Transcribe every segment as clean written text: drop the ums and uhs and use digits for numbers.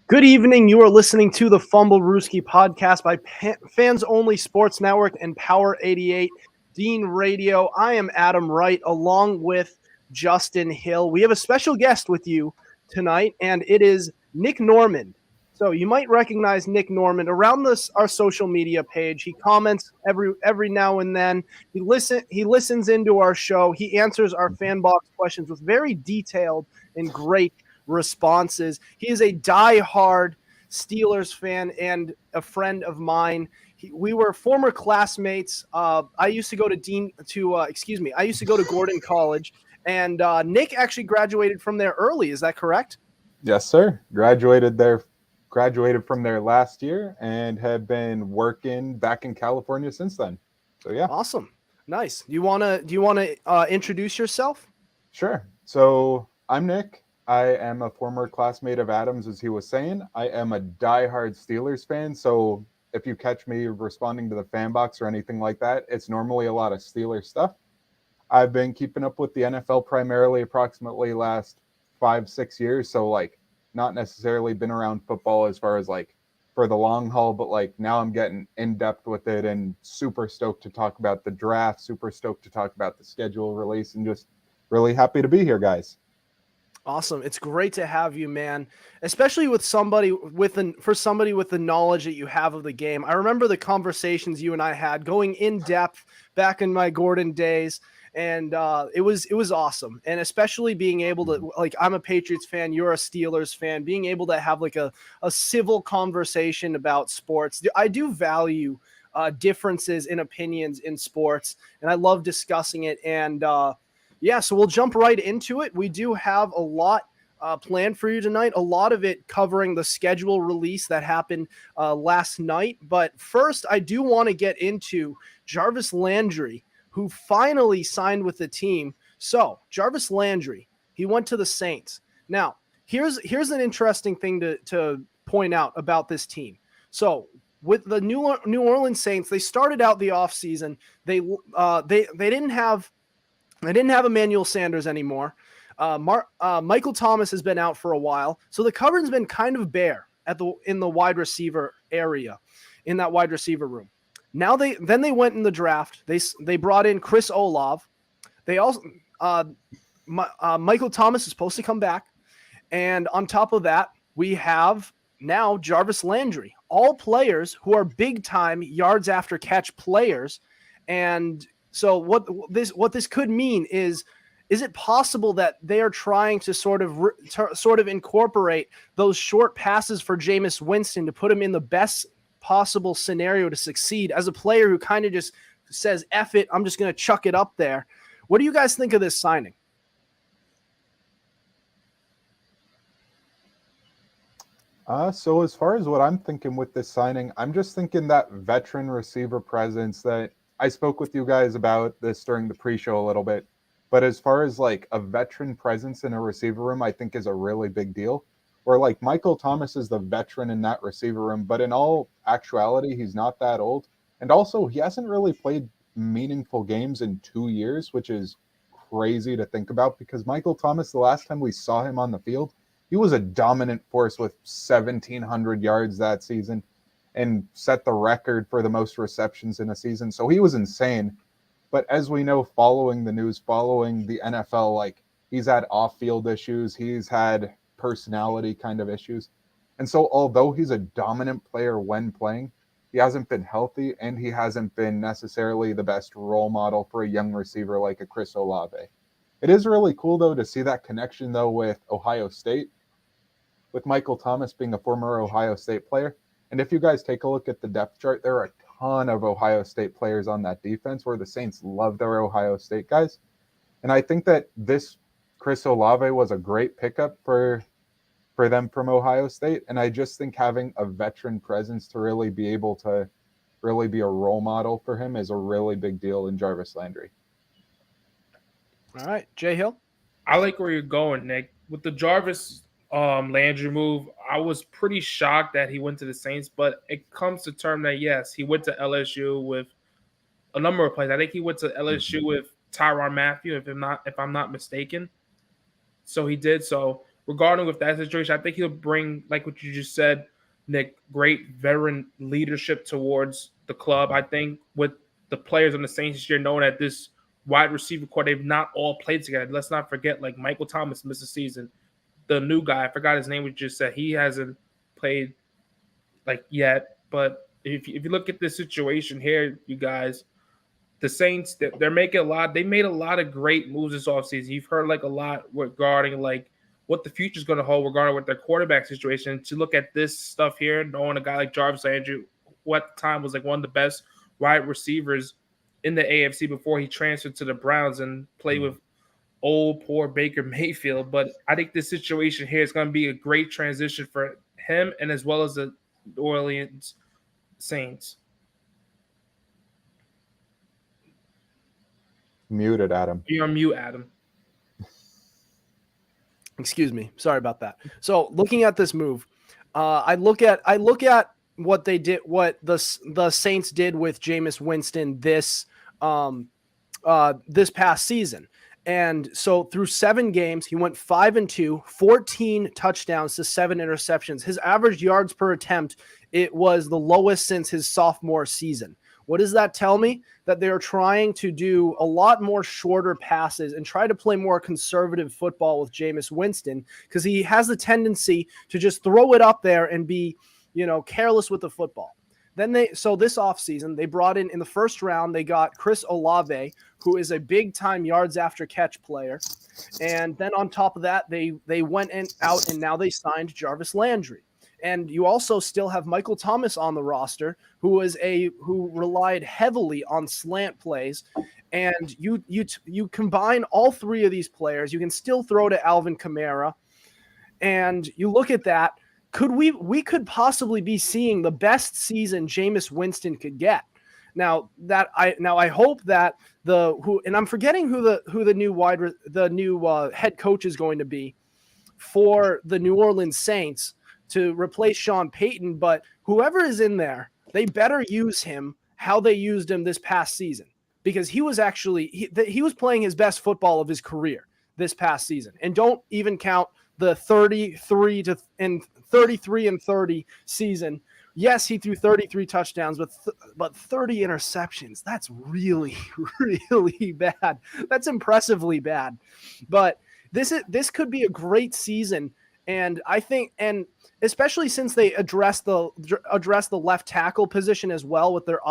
Good evening. You are listening to the Fumblerooski podcast by Fans Only Sports Network and Power 88 Dean Radio. I am Adam Wright along with Justin Hill. We have a special guest with you tonight, and it is Nick Noormand. So you might recognize Nick Noormand around our social media page. He comments every now and then. He listens into our show. He answers our fan box questions with very detailed and great responses. He is a diehard Steelers fan and a friend of mine. We were former classmates. I used to go to Gordon College, and Nick actually graduated from there early. Is that correct? Yes, sir. Graduated from there last year and have been working back in California since then. So yeah. Awesome. Nice. Do you wanna introduce yourself? Sure. So I'm Nick. I am a former classmate of Adam's, as he was saying. I am a diehard Steelers fan. So if you catch me responding to the fan box or anything like that, it's normally a lot of Steelers stuff. I've been keeping up with the NFL primarily approximately last 5-6 years. So like not necessarily been around football as far as like for the long haul, but like now I'm getting in depth with it and super stoked to talk about the draft, super stoked to talk about the schedule release, and just really happy to be here, guys. Awesome. It's great to have you, man, especially with somebody with the knowledge that you have of the game. I remember the conversations you and I had going in depth back in my Gordon days, and it was awesome. And especially being able to, like, I'm a Patriots fan, you're a Steelers fan, being able to have like a civil conversation about sports. I do value differences in opinions in sports, and I love discussing it. And yeah, so we'll jump right into it. We do have a lot planned for you tonight, a lot of it covering the schedule release that happened last night. But first, I do want to get into Jarvis Landry, who finally signed with the team. So Jarvis Landry, he went to the Saints. Now, here's an interesting thing to point out about this team. So with the New Orleans Saints, they started out the offseason. They didn't have Emmanuel Sanders anymore. Michael Thomas has been out for a while, so the cupboard's been kind of bare in the wide receiver area, in that wide receiver room. Now they went in the draft. They brought in Chris Olave. They also Michael Thomas is supposed to come back, and on top of that, we have now Jarvis Landry. All players who are big time yards after catch players, and so what this could mean is it possible that they are trying to sort of incorporate those short passes for Jameis Winston to put him in the best possible scenario to succeed as a player who kind of just says, F it, I'm just going to chuck it up there. What do you guys think of this signing? So as far as what I'm thinking with this signing, I'm just thinking that veteran receiver presence that I spoke with you guys about this during the pre-show a little bit, but as far as like a veteran presence in a receiver room, I think is a really big deal. Where like Michael Thomas is the veteran in that receiver room, but in all actuality, he's not that old. And also, he hasn't really played meaningful games in 2 years, which is crazy to think about because Michael Thomas, the last time we saw him on the field, he was a dominant force with 1,700 yards that season and set the record for the most receptions in a season. So he was insane. But as we know, following the news, following the NFL, like he's had off-field issues, he's had personality kind of issues. And so although he's a dominant player when playing, he hasn't been healthy and he hasn't been necessarily the best role model for a young receiver like a Chris Olave. It is really cool, though, to see that connection, though, with Ohio State, with Michael Thomas being a former Ohio State player. And if you guys take a look at the depth chart, there are a ton of Ohio State players on that defense where the Saints love their Ohio State guys. And I think that this Chris Olave was a great pickup for them from Ohio State. And I just think having a veteran presence to really be able to really be a role model for him is a really big deal in Jarvis Landry. All right, Jay Hill. I like where you're going, Nick. With the Jarvis Landry move, I was pretty shocked that he went to the Saints, but it comes to term that yes, he went to LSU with a number of players. I think he went to LSU with Tyrann Mathieu, if I'm not mistaken. So he did so. regarding with that situation, I think he'll bring, like what you just said, Nick, great veteran leadership towards the club. I think with the players on the Saints this year, knowing that this wide receiver core, they've not all played together. Let's not forget, like Michael Thomas missed a season. The new guy, I forgot his name, we just said he hasn't played like yet. But if you look at this situation here, you guys, the Saints, they're making a lot. They made a lot of great moves this offseason. You've heard like a lot regarding like what the future is going to hold regarding with their quarterback situation. To look at this stuff here, knowing a guy like Jarvis Landry, who at the time was like one of the best wide receivers in the AFC before he transferred to the Browns and played with old poor Baker Mayfield. But I think this situation here is going to be a great transition for him and as well as the New Orleans Saints. Muted, Adam. You're on mute, Adam. Excuse me. Sorry about that. So looking at this move, I look at what they did, what the Saints did with Jameis Winston this past season. And so through 7 games, he went 5-2, 14 touchdowns to 7 interceptions. His average yards per attempt, it was the lowest since his sophomore season. What does that tell me? That they're trying to do a lot more shorter passes and try to play more conservative football with Jameis Winston, because he has the tendency to just throw it up there and be, careless with the football. So this offseason, they brought in the first round, they got Chris Olave, who is a big-time yards after catch player. And then on top of that, they went out and now they signed Jarvis Landry. And you also still have Michael Thomas on the roster, who relied heavily on slant plays. And you combine all 3 of these players, you can still throw to Alvin Kamara. And you look at that, we could possibly be seeing the best season Jameis Winston could get. Now I hope that I'm forgetting who the new head coach is going to be for the New Orleans Saints to replace Sean Payton, but whoever is in there, they better use him how they used him this past season, because he was actually he was playing his best football of his career this past season. And don't even count the 33 and 30 season. Yes, he threw 33 touchdowns, but 30 interceptions. That's really, really bad. That's impressively bad. But this could be a great season. And I think, and especially since they address the left tackle position as well with their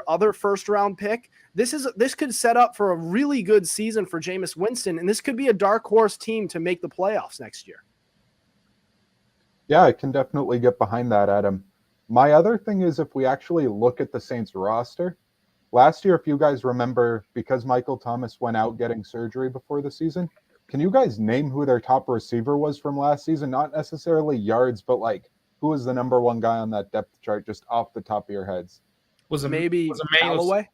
other first round pick, this could set up for a really good season for Jameis Winston, and this could be a dark horse team to make the playoffs next year. Yeah, I can definitely get behind that, Adam. My other thing is, if we actually look at the Saints roster, last year, if you guys remember, because Michael Thomas went out getting surgery before the season, can you guys name who their top receiver was from last season? Not necessarily yards, but like who was the number 1 guy on that depth chart just off the top of your heads? Was it Callaway?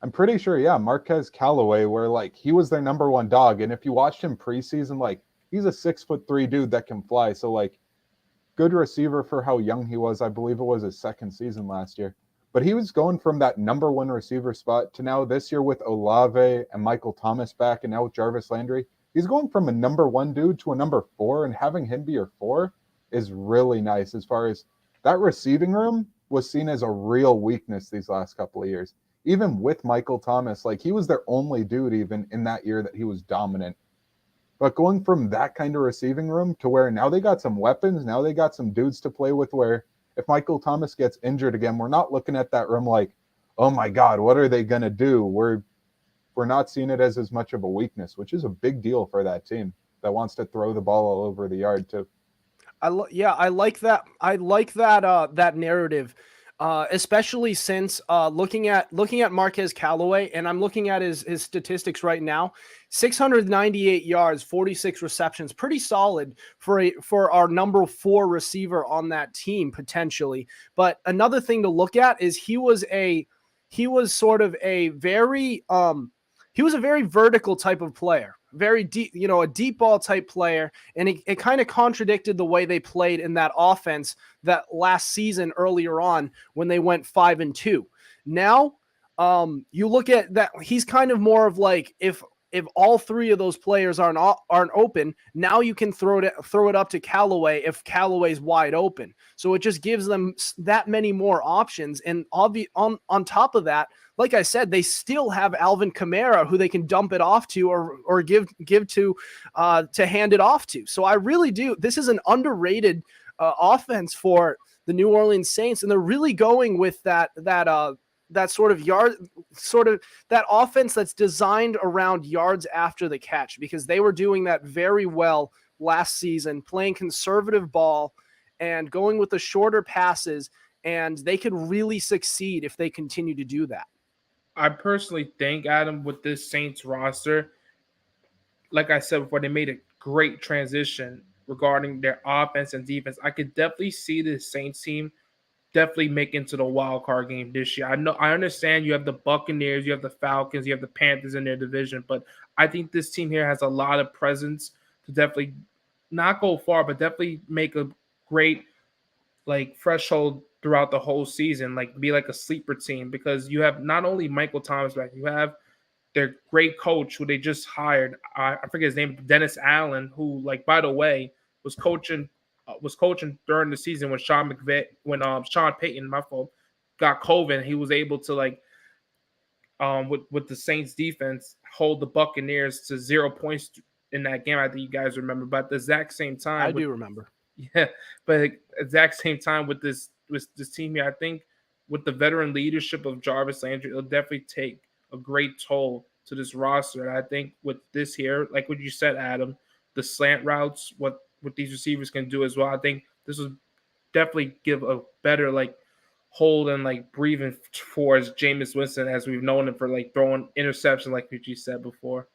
I'm pretty sure, yeah, Marquez Callaway, where like he was their number 1 dog. And if you watched him preseason, like he's a 6'3" dude that can fly. So like good receiver for how young he was. I believe it was his 2nd season last year. But he was going from that number 1 receiver spot to now this year with Olave and Michael Thomas back and now with Jarvis Landry. He's going from a number 1 dude to a number 4, and having him be your 4 is really nice. As far as that receiving room was seen as a real weakness these last couple of years. Even with Michael Thomas, like he was their only dude even in that year that he was dominant. But going from that kind of receiving room to where now they got some weapons, now they got some dudes to play with, where if Michael Thomas gets injured again, we're not looking at that room like, oh my God, what are they going to do? We're not seeing it as much of a weakness, which is a big deal for that team that wants to throw the ball all over the yard too. I like that. I like that narrative, especially since looking at Marquez Callaway, and I'm looking at his statistics right now. 698 yards, 46 receptions, pretty solid for our number 4 receiver on that team potentially. But another thing to look at is he was a very vertical type of player, very deep, a deep ball type player. And it kind of contradicted the way they played in that offense that last season earlier on when they went 5-2. Now, you look at that, he's kind of more of like, if if all three of those players aren't open, now you can throw it up to Callaway if Callaway's wide open. So it just gives them that many more options. And on top of that, like I said, they still have Alvin Kamara who they can dump it off to or give to hand it off to. So I really do. This is an underrated offense for the New Orleans Saints, and they're really going with that sort of that offense that's designed around yards after the catch, because they were doing that very well last season, playing conservative ball and going with the shorter passes, and they could really succeed if they continue to do that. I personally think, Adam, with this Saints roster, like I said before, they made a great transition regarding their offense and defense. I could definitely see this Saints team definitely make into the wild card game this year. I understand you have the Buccaneers, you have the Falcons, you have the Panthers in their division, but I think this team here has a lot of presence to definitely not go far, but definitely make a great threshold throughout the whole season, be like a sleeper team, because you have not only Michael Thomas back, you have their great coach who they just hired. I forget his name, Dennis Allen, who, by the way, was coaching during the season when Sean Payton, my fault, got COVID. He was able to with the Saints defense hold the Buccaneers to 0 points in that game. I think you guys remember. But at the exact same time, I do remember. Yeah, but at the exact same time with this team here, I think with the veteran leadership of Jarvis Landry, it'll definitely take a great toll to this roster. And I think with this here, like what you said, Adam, the slant routes, what these receivers can do as well, I think this will definitely give a better hold and breathing towards Jameis Winston, as we've known him for throwing interception, like what you said before.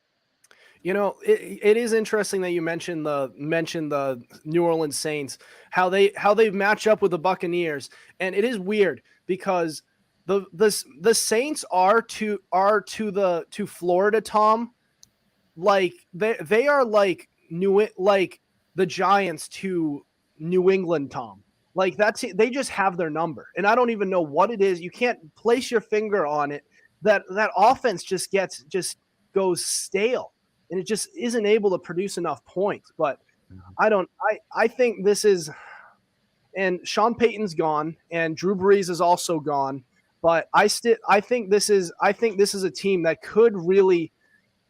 You know, it is interesting that you mentioned the New Orleans Saints, how they match up with the Buccaneers, and it is weird because the Saints are to Florida, Tom, they are like the Giants to New England, Tom. They just have their number, and I don't even know what it is. You can't place your finger on it. That offense just goes stale, and it just isn't able to produce enough points. But I think this is, and Sean Payton's gone, and Drew Brees is also gone. But I think this is a team that could really.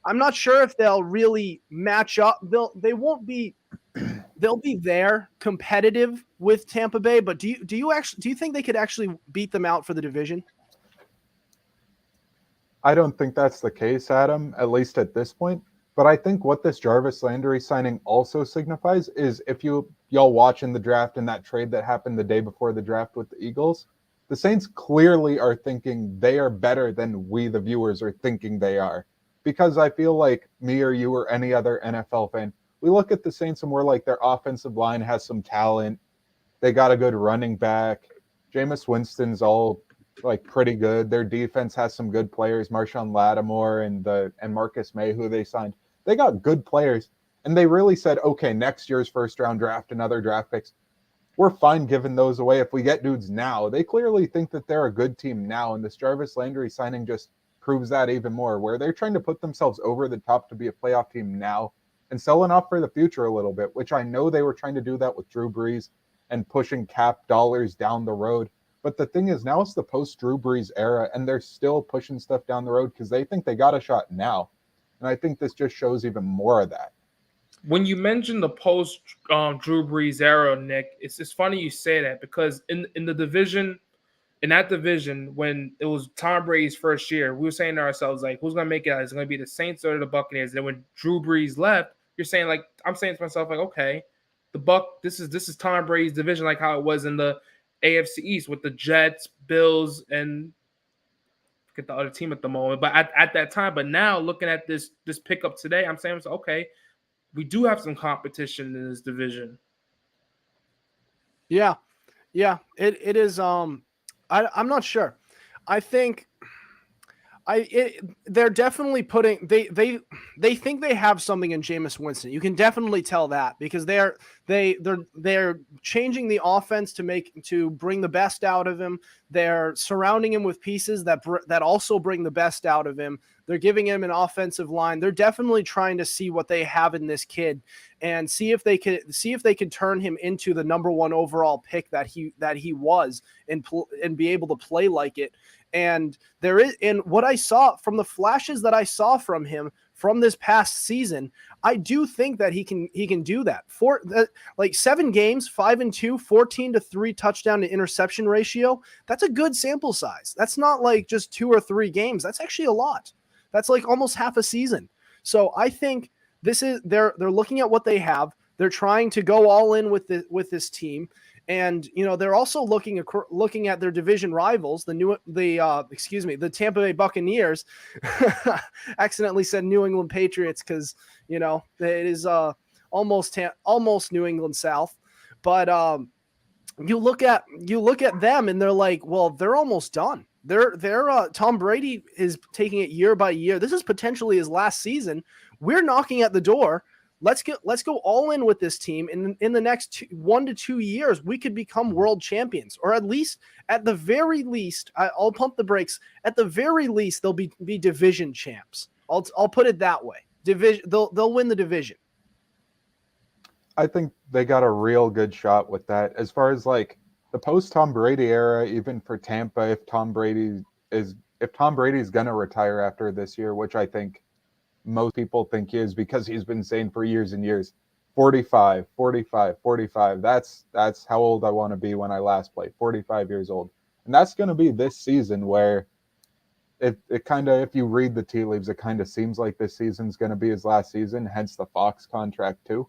I'm not sure if they'll really match up. They'll be there competitive with Tampa Bay. But do you think they could actually beat them out for the division? I don't think that's the case, Adam, at least at this point. But I think what this Jarvis Landry signing also signifies is, if y'all watching the draft and that trade that happened the day before the draft with the Eagles, the Saints clearly are thinking they are better than we, the viewers, are thinking they are. Because I feel like me or you or any other NFL fan, we look at the Saints and we're like, their offensive line has some talent. They got a good running back. Jameis Winston's all pretty good. Their defense has some good players, Marshawn Lattimore and Marcus May, who they signed. They got good players, and they really said, okay, next year's first round draft and other draft picks, we're fine giving those away if we get dudes now. They clearly think that they're a good team now, and this Jarvis Landry signing just proves that even more, where they're trying to put themselves over the top to be a playoff team now and selling off for the future a little bit, which I know they were trying to do that with Drew Brees and pushing cap dollars down the road. But the thing is, now it's the post-Drew Brees era, and they're still pushing stuff down the road because they think they got a shot now. And I think this just shows even more of that. When you mention the post-Drew Brees era, Nick, it's funny you say that, because in the division, in that division, when it was Tom Brady's first year, we were saying to ourselves, who's going to make it out? Is it going to be the Saints or the Buccaneers? And then when Drew Brees left, you're saying, I'm saying to myself, okay, this is Tom Brady's division, like how it was in the AFC East with the Jets, Bills, and forget the other team at the moment. But at that time, but now looking at this pickup today, I'm saying, okay, we do have some competition in this division. Yeah, it is. I'm not sure. I think They're definitely putting they think they have something in Jameis Winston. You can definitely tell that because they're changing the offense to bring the best out of him. They're surrounding him with pieces that also bring the best out of him. They're giving him an offensive line. They're definitely trying to see what they have in this kid and see if they can turn him into the number 1 overall pick that he was and be able to play like it. And there is, in what I saw from the flashes that I saw from him from this past season, I do think that he can do that. Like 7 games, 5-2, 14-3 touchdown to interception ratio. That's a good sample size. That's not like just 2 or 3 games. That's actually a lot. That's like almost half a season. So I think they're looking at what they have. They're trying to go all in with this team. And, they're also looking at their division rivals, the Tampa Bay Buccaneers. Accidentally said New England Patriots because, it is almost New England South. But you look at them and they're like, well, they're almost done. They're Tom Brady is taking it year by year. This is potentially his last season. We're knocking at the door. Let's go all in with this team. In the next 1 to 2 years, we could become world champions, or at the very least, I'll pump the brakes. At the very least, they'll be division champs. I'll put it that way. They'll win the division. I think they got a real good shot with that. As far as like the post Tom Brady era, even for Tampa, if Tom Brady's gonna retire after this year, which I think most people think he is because he's been saying for years and years, 45. That's how old I want to be when I last played, 45 years old. And that's going to be this season where it kind of, if you read the tea leaves, it kind of seems like this season's going to be his last season, hence the Fox contract too.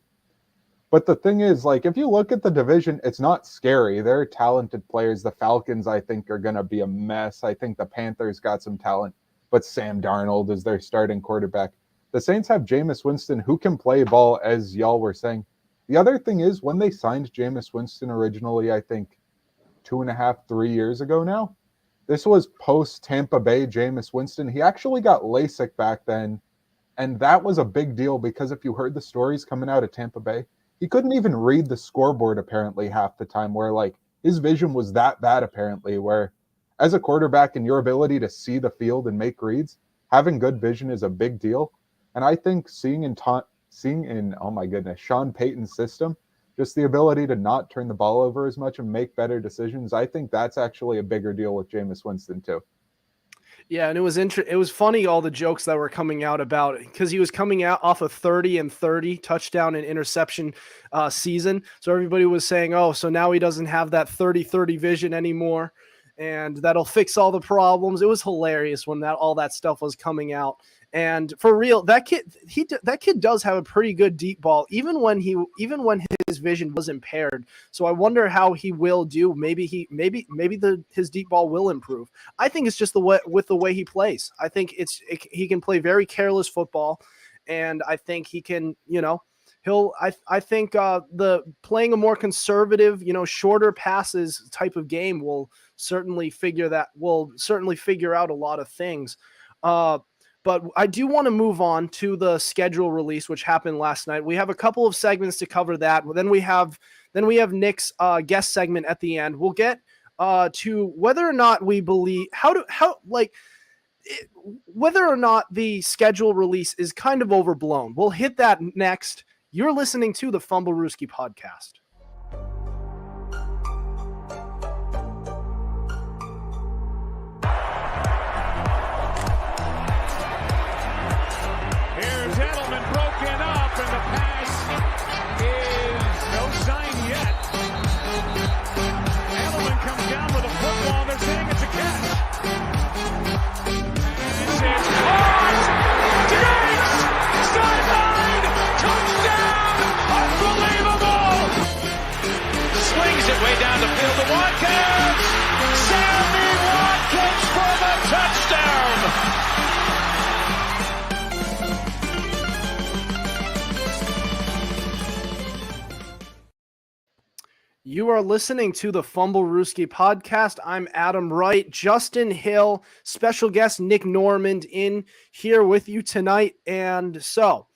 But the thing is, like, if you look at the division, it's not scary. They're talented players. The Falcons, I think, are going to be a mess. I think the Panthers got some talent, but Sam Darnold is their starting quarterback. The Saints have Jameis Winston, who can play ball, as y'all were saying. The other thing is, when they signed Jameis Winston originally, I think 2.5, 3 years ago now, this was post-Tampa Bay Jameis Winston. He actually got LASIK back then, and that was a big deal because if you heard the stories coming out of Tampa Bay, he couldn't even read the scoreboard apparently half the time, where like his vision was that bad apparently, where as a quarterback and your ability to see the field and make reads, having good vision is a big deal. And I think seeing in oh my goodness, Sean Payton's system, just the ability to not turn the ball over as much and make better decisions, I think that's actually a bigger deal with Jameis Winston too. Yeah, and it was funny all the jokes that were coming out about it because he was coming out off a 30-30 touchdown and interception season. So everybody was saying, oh, so now he doesn't have that 30-30 vision anymore, and that'll fix all the problems. It was hilarious when all that stuff was coming out. And for real, that kid does have a pretty good deep ball, even when his vision was impaired. So I wonder how he will do. Maybe his deep ball will improve. I think it's just the way he plays. I think he can play very careless football, and I think he can. I think the playing a more conservative, shorter passes type of game will certainly figure out a lot of things. But I do want to move on to the schedule release, which happened last night. We have a couple of segments to cover that. Then we have Nick's guest segment at the end. We'll get to whether or not we believe whether or not the schedule release is kind of overblown. We'll hit that next. You're listening to the Fumblerooski podcast. You are listening to the Fumblerooski podcast. I'm Adam Wright, Justin Hill, special guest Nick Noormand in here with you tonight. And so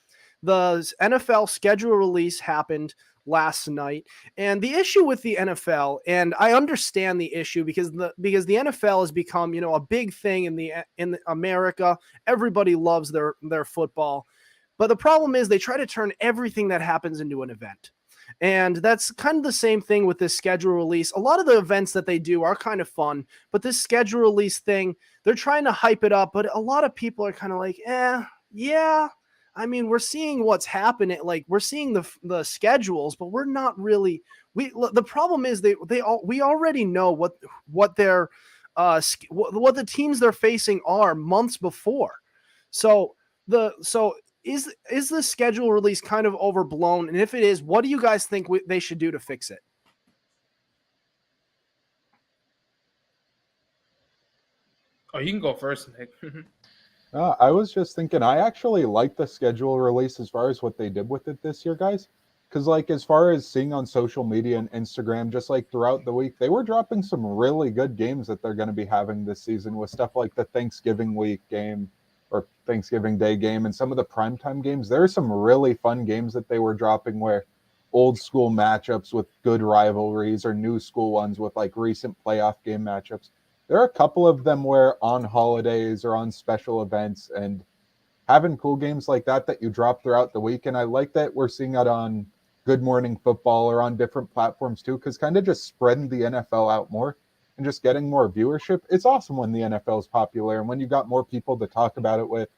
the NFL schedule release happened last night. And the issue with the NFL, and I understand the issue because the NFL has become, a big thing in America. Everybody loves their football. But the problem is they try to turn everything that happens into an event. And that's kind of the same thing with this schedule release. A lot of the events that they do are kind of fun, but this schedule release thing, they're trying to hype it up, but a lot of people are kind of like, yeah. I mean, we're seeing what's happening. Like, we're seeing the schedules, but we're not really. The problem is we already know what their what the teams they're facing are months before. Is the schedule release kind of overblown? And if it is, what do you guys think they should do to fix it? Oh, you can go first, Nick. I was just thinking, I actually like the schedule release as far as what they did with it this year, guys. Because, like, as far as seeing on social media and Instagram, just like throughout the week, they were dropping some really good games that they're going to be having this season with stuff like the Thanksgiving week game or Thanksgiving Day game and some of the primetime games. There are some really fun games that they were dropping where old school matchups with good rivalries or new school ones with like recent playoff game matchups. There are a couple of them where on holidays or on special events and having cool games like that you drop throughout the week. And I like that we're seeing it on Good Morning Football or on different platforms too, because kind of just spreading the NFL out more and just getting more viewership. It's awesome when the NFL is popular and when you got more people to talk about it with.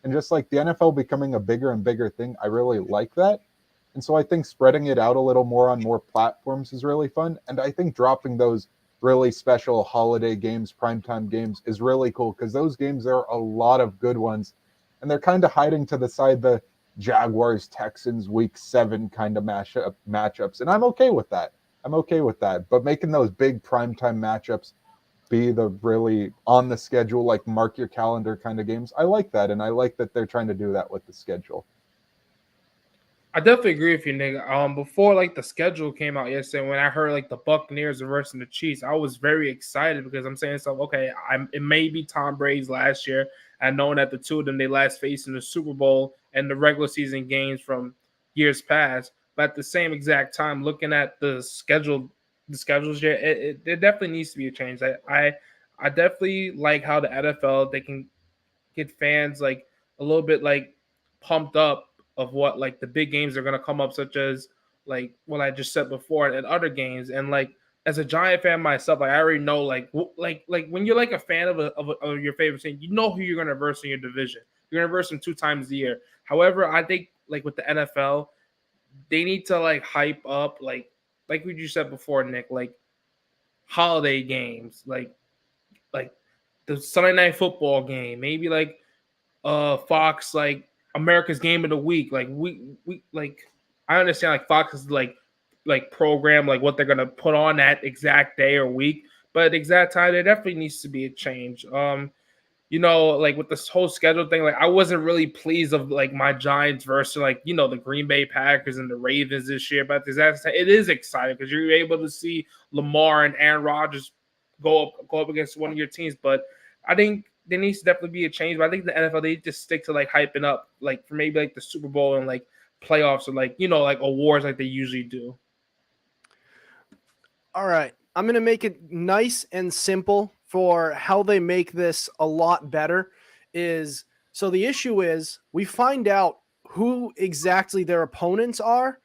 And just like the NFL becoming a bigger and bigger thing, I really like that. And so I think spreading it out a little more on more platforms is really fun. And I think dropping those really special holiday games, primetime games is really cool because those games, there are a lot of good ones. And they're kind of hiding to the side the Jaguars-Texans Week 7 kind of matchups. And I'm okay with that. But making those big primetime matchups be the really on the schedule, like mark your calendar kind of games, I like that. And I like that they're trying to do that with the schedule. I definitely agree with you, Nick. Before like the schedule came out yesterday, when I heard like the Buccaneers are versus the Chiefs, I was very excited because I'm saying so. Okay, it may be Tom Brady's last year, and knowing that the two of them they last faced in the Super Bowl and the regular season games from years past. But at the same exact time, looking at the schedules here, it definitely needs to be a change. I definitely like how the NFL they can get fans like a little bit like pumped up of what like the big games are going to come up, such as like what I just said before and other games. And like as a Giant fan myself, like I already know like when you're like a fan of your favorite team, you know who you're going to verse in your division. You're going to verse them 2 times a year. However, I think like with the NFL, they need to like hype up like what you said before, Nick, like holiday games, like the Sunday Night Football game, maybe like Fox like America's Game of the Week. Like we like I understand like Fox is like program like what they're gonna put on that exact day or week, but at the exact time there definitely needs to be a change. Like with this whole schedule thing, like I wasn't really pleased of like my Giants versus like the Green Bay Packers and the Ravens this year, but at the exact time, it is exciting because you're able to see Lamar and Aaron Rodgers go up against one of your teams. But I think there needs to definitely be a change. But I think the NFL they just stick to like hyping up like for maybe like the Super Bowl and like playoffs or like like awards like they usually do. All right, I'm going to make it nice and simple for how they make this a lot better. So the issue is we find out who exactly their opponents are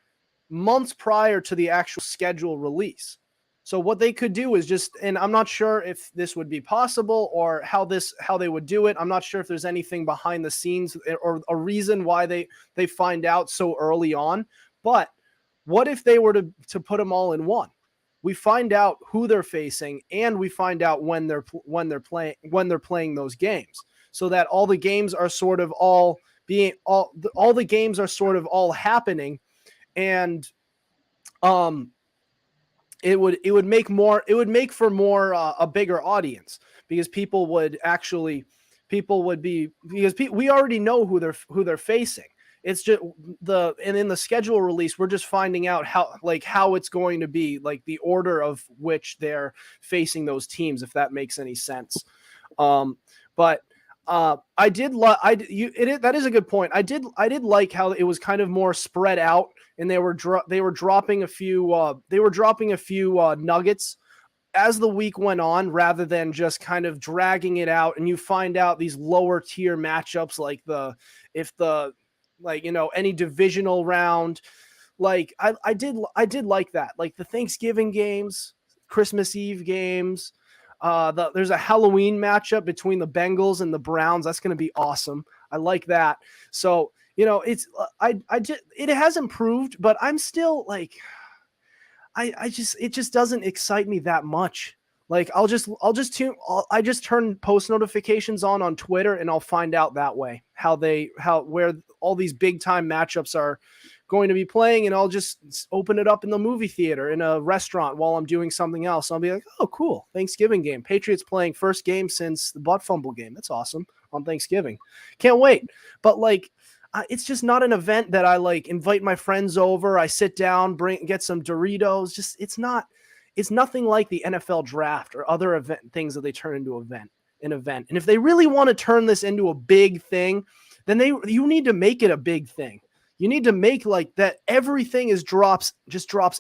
months prior to the actual schedule release. So what they could do is just, and I'm not sure if this would be possible or how they would do it. I'm not sure if there's anything behind the scenes or a reason why they find out so early on. But what if they were to put them all in one? We find out who they're facing and we find out when they're playing those games, so that all the games are sort of all the games are sort of all happening, and it would make for more a bigger audience because we already know who they're facing. It's just and in the schedule release, we're just finding out how it's going to be, like the order of which they're facing those teams, if that makes any sense. But I did that is a good point. I did like how it was kind of more spread out, and they were dropping a few nuggets as the week went on, rather than just kind of dragging it out. And you find out these lower tier matchups, like any divisional round. Like I did like that, like the Thanksgiving games, Christmas Eve games. There's a Halloween matchup between the Bengals and the Browns. That's going to be awesome. I like that. So, it has improved, but I'm still like, it just doesn't excite me that much. Like I just turn post notifications on Twitter, and I'll find out that way where all these big time matchups are going to be playing, and I'll just open it up in the movie theater, in a restaurant, while I'm doing something else. I'll be like, oh, cool, Thanksgiving game. Patriots playing first game since the butt fumble game. That's awesome on Thanksgiving. Can't wait. But like, it's just not an event that I like invite my friends over. I sit down, get some Doritos. Just it's nothing like the NFL draft or other things that they turn into an event. And if they really want to turn this into a big thing, then you need to make it a big thing. You need to make like that everything drops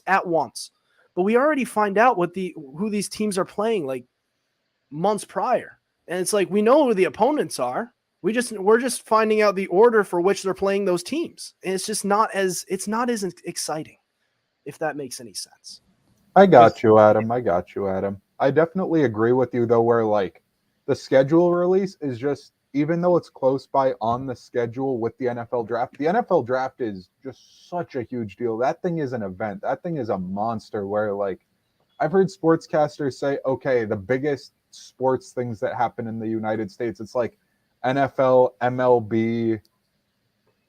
at once. But we already find out who these teams are playing like months prior. And it's like, we know who the opponents are. We're just finding out the order for which they're playing those teams. And it's not as exciting, if that makes any sense. I got you, Adam. I definitely agree with you, though, where like the schedule release is just, even though it's close by on the schedule with the NFL draft is just such a huge deal. That thing is an event. That thing is a monster, where like I've heard sportscasters say, okay, the biggest sports things that happen in the United States, it's like NFL, MLB,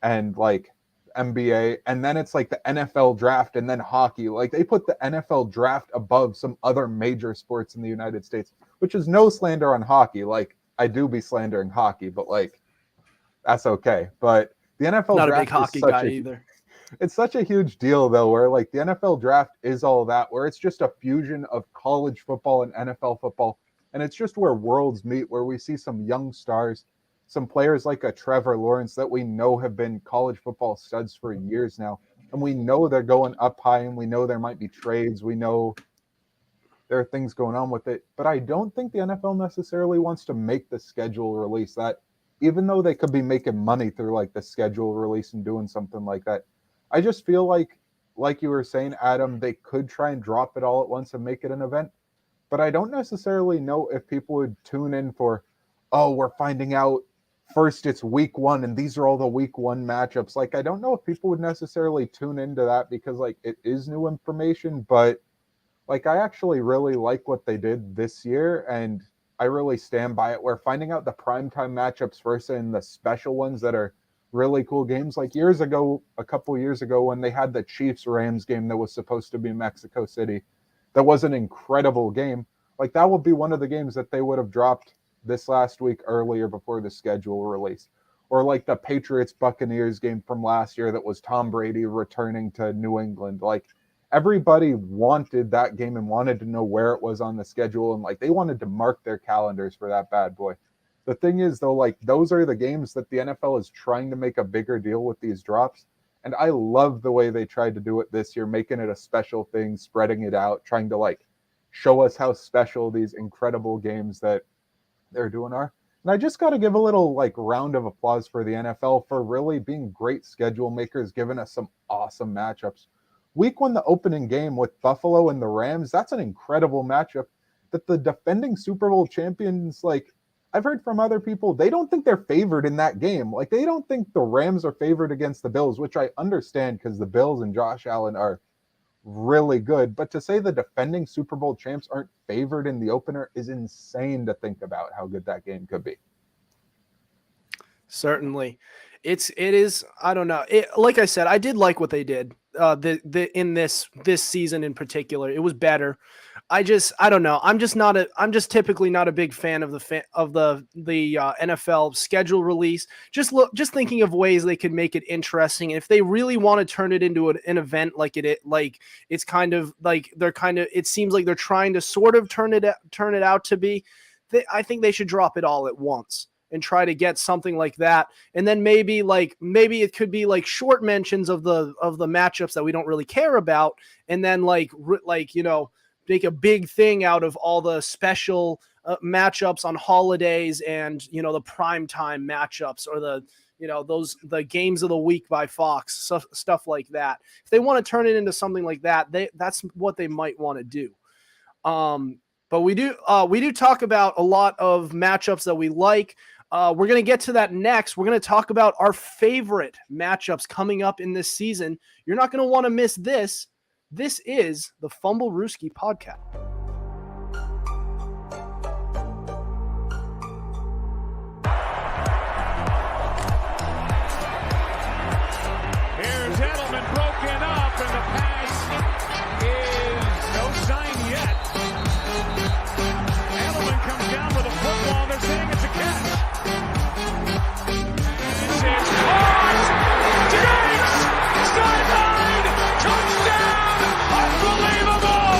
and like NBA, and then it's like the NFL draft, and then hockey. Like they put the NFL draft above some other major sports in the United States, which is no slander on hockey. Like I do be slandering hockey, but like that's okay. But the NFL not draft a big hockey is guy either. It's such a huge deal, though, where like the NFL draft is all that, where it's just a fusion of college football and NFL football, and it's just where worlds meet, where we see some young stars, some players like a Trevor Lawrence that we know have been college football studs for years now, and we know they're going up high, and we know there might be trades, we know there are things going on with it, but I don't think the NFL necessarily wants to make the schedule release that, even though they could be making money through like the schedule release and doing something like that. I just feel like you were saying, Adam, they could try and drop it all at once and make it an event, but I don't necessarily know if people would tune in for, oh, we're finding out first it's week one and these are all the week one matchups. Like, I don't know if people would necessarily tune into that, because like it is new information, but like I actually really like what they did this year, and I really stand by it. We're finding out the primetime matchups first and the special ones that are really cool games. Like a couple years ago, when they had the Chiefs-Rams game that was supposed to be in Mexico City, that was an incredible game. Like that would be one of the games that they would have dropped this last week earlier before the schedule release. Or like the Patriots-Buccaneers game from last year that was Tom Brady returning to New England. Like everybody wanted that game and wanted to know where it was on the schedule, and like they wanted to mark their calendars for that bad boy. The thing is, though, like those are the games that the NFL is trying to make a bigger deal with these drops. And I love the way they tried to do it this year, making it a special thing, spreading it out, trying to like show us how special these incredible games that they're doing are. And I just got to give a little like round of applause for the NFL for really being great schedule makers, giving us some awesome matchups. Week one, the opening game with Buffalo and the Rams, that's an incredible matchup that the defending Super Bowl champions, like I've heard from other people, they don't think they're favored in that game. Like they don't think the Rams are favored against the Bills, which I understand because the Bills and Josh Allen are really good. But to say the defending Super Bowl champs aren't favored in the opener is insane to think about how good that game could be. Certainly. It is, I don't know. Like I said, I did like what they did in this season in particular. It was better. I don't know. I'm just typically not a big fan of the NFL schedule release. Just thinking of ways they could make it interesting. And if they really want to turn it into an event like it's kind of like it seems like they're trying to sort of turn it out to be. I think they should drop it all at once and try to get something like that. And then maybe it could be like short mentions of the matchups that we don't really care about. And then make a big thing out of all the special matchups on holidays and, the primetime matchups or the games of the week by Fox, stuff like that. If they want to turn it into something like that, that's what they might want to do. But we do talk about a lot of matchups that we like. We're going to get to that next. We're going to talk about our favorite matchups coming up in this season. You're not going to want to miss this. This is the Fumblerooski podcast. Here's Edelman broken up, and the pass is no sign yet. Edelman comes down with a football. They're saying it's a catch. This is caught. Diggs! Sideline! Touchdown! Unbelievable!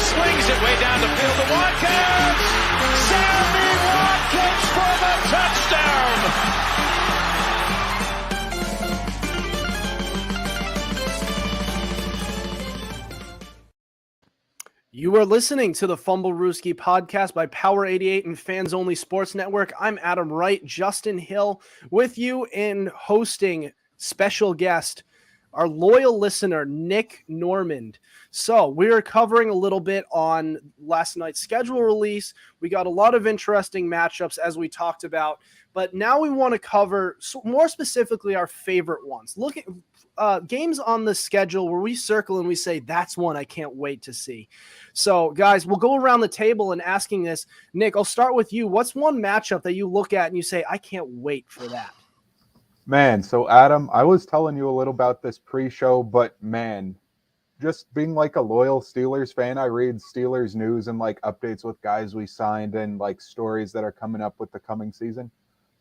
Swings it way down the field to Watkins. Sammy Watkins for the touchdown. You are listening to the Fumblerooski podcast by Power 88 and Fans Only Sports Network. I'm Adam Wright, Justin Hill, with you in hosting special guest, our loyal listener, Nick Noormand. So we're covering a little bit on last night's schedule release. We got a lot of interesting matchups as we talked about, but now we want to cover more specifically our favorite ones. Look at games on the schedule where we circle and we say, that's one I can't wait to see. So guys, we'll go around the table and asking this. Nick, I'll start with you. What's one matchup that you look at and you say, I can't wait for that? Man, so Adam, I was telling you a little about this pre-show, but man, just being like a loyal Steelers fan, I read Steelers news and like updates with guys we signed and like stories that are coming up with the coming season.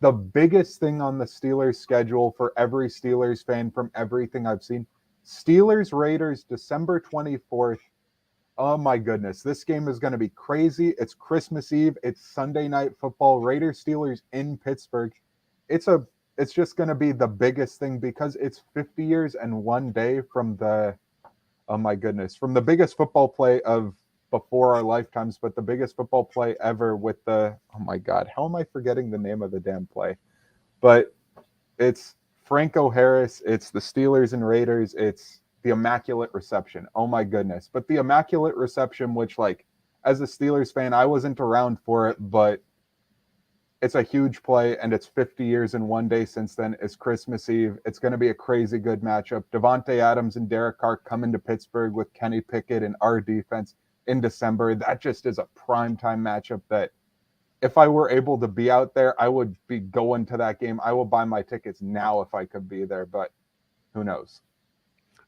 The biggest thing on the Steelers schedule for every Steelers fan from everything I've seen, Steelers Raiders, December 24th. Oh my goodness, this game is going to be crazy. It's Christmas Eve. It's Sunday Night Football. Raiders Steelers in Pittsburgh. It's just going to be the biggest thing because it's 50 years and one day from the biggest football play of before our lifetimes, but the biggest football play ever with the, oh my God, how am I forgetting the name of the damn play? But it's Franco Harris, it's the Steelers and Raiders, it's the Immaculate Reception. Oh my goodness. But the Immaculate Reception, which like, as a Steelers fan, I wasn't around for it, but it's a huge play, and it's 50 years and one day since then. It's Christmas Eve. It's going to be a crazy good matchup. Devontae Adams and Derek Carr come into Pittsburgh with Kenny Pickett and our defense in December. That just is a primetime matchup that if I were able to be out there, I would be going to that game. I will buy my tickets now if I could be there, but who knows?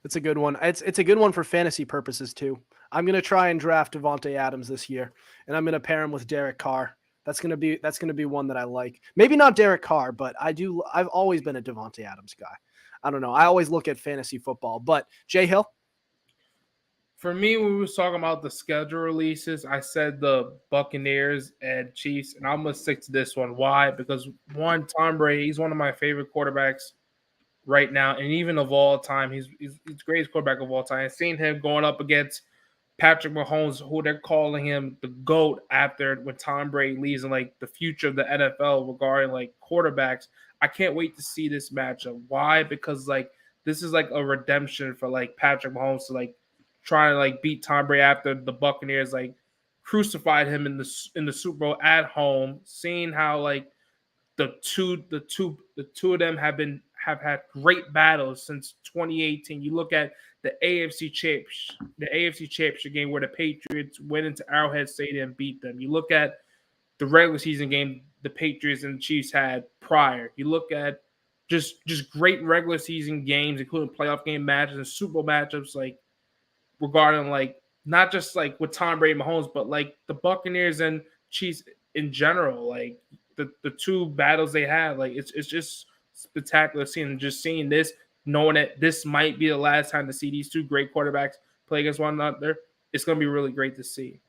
It's a good one. It's a good one for fantasy purposes too. I'm going to try and draft Devontae Adams this year, and I'm going to pair him with Derek Carr. That's gonna be one that I like. Maybe not Derek Carr, but I've always been a Devontae Adams guy. I don't know. I always look at fantasy football. But Jay Hill? For me, when we were talking about the schedule releases, I said the Buccaneers and Chiefs, and I'm gonna stick to this one. Why? Because one, Tom Brady, he's one of my favorite quarterbacks right now, and even of all time, he's the greatest quarterback of all time. I've seen him going up against Patrick Mahomes, who they're calling him the GOAT after when Tom Brady leaves, and like the future of the NFL regarding like quarterbacks. I can't wait to see this matchup. Why? Because like this is like a redemption for like Patrick Mahomes to like try to like beat Tom Brady after the Buccaneers like crucified him in the Super Bowl at home. Seeing how like the two of them have had great battles since 2018. You look at the AFC Championship game where the Patriots went into Arrowhead Stadium and beat them. You look at the regular season game the Patriots and the Chiefs had prior. You look at just great regular season games, including playoff game matches and Super Bowl matchups, like regarding like not just like with Tom Brady and Mahomes, but like the Buccaneers and Chiefs in general, like the two battles they had, like it's just spectacular seeing this, knowing that this might be the last time to see these two great quarterbacks play against one another. It's going to be really great to see.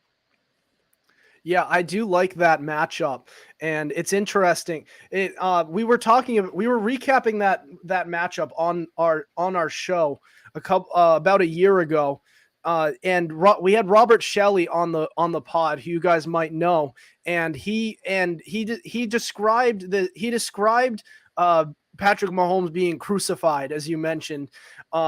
Yeah, I do like that matchup, and it's interesting. We were recapping that matchup on our show about a year ago, and we had Robert Shelley on the pod, who you guys might know, and he described Patrick Mahomes being crucified, as you mentioned.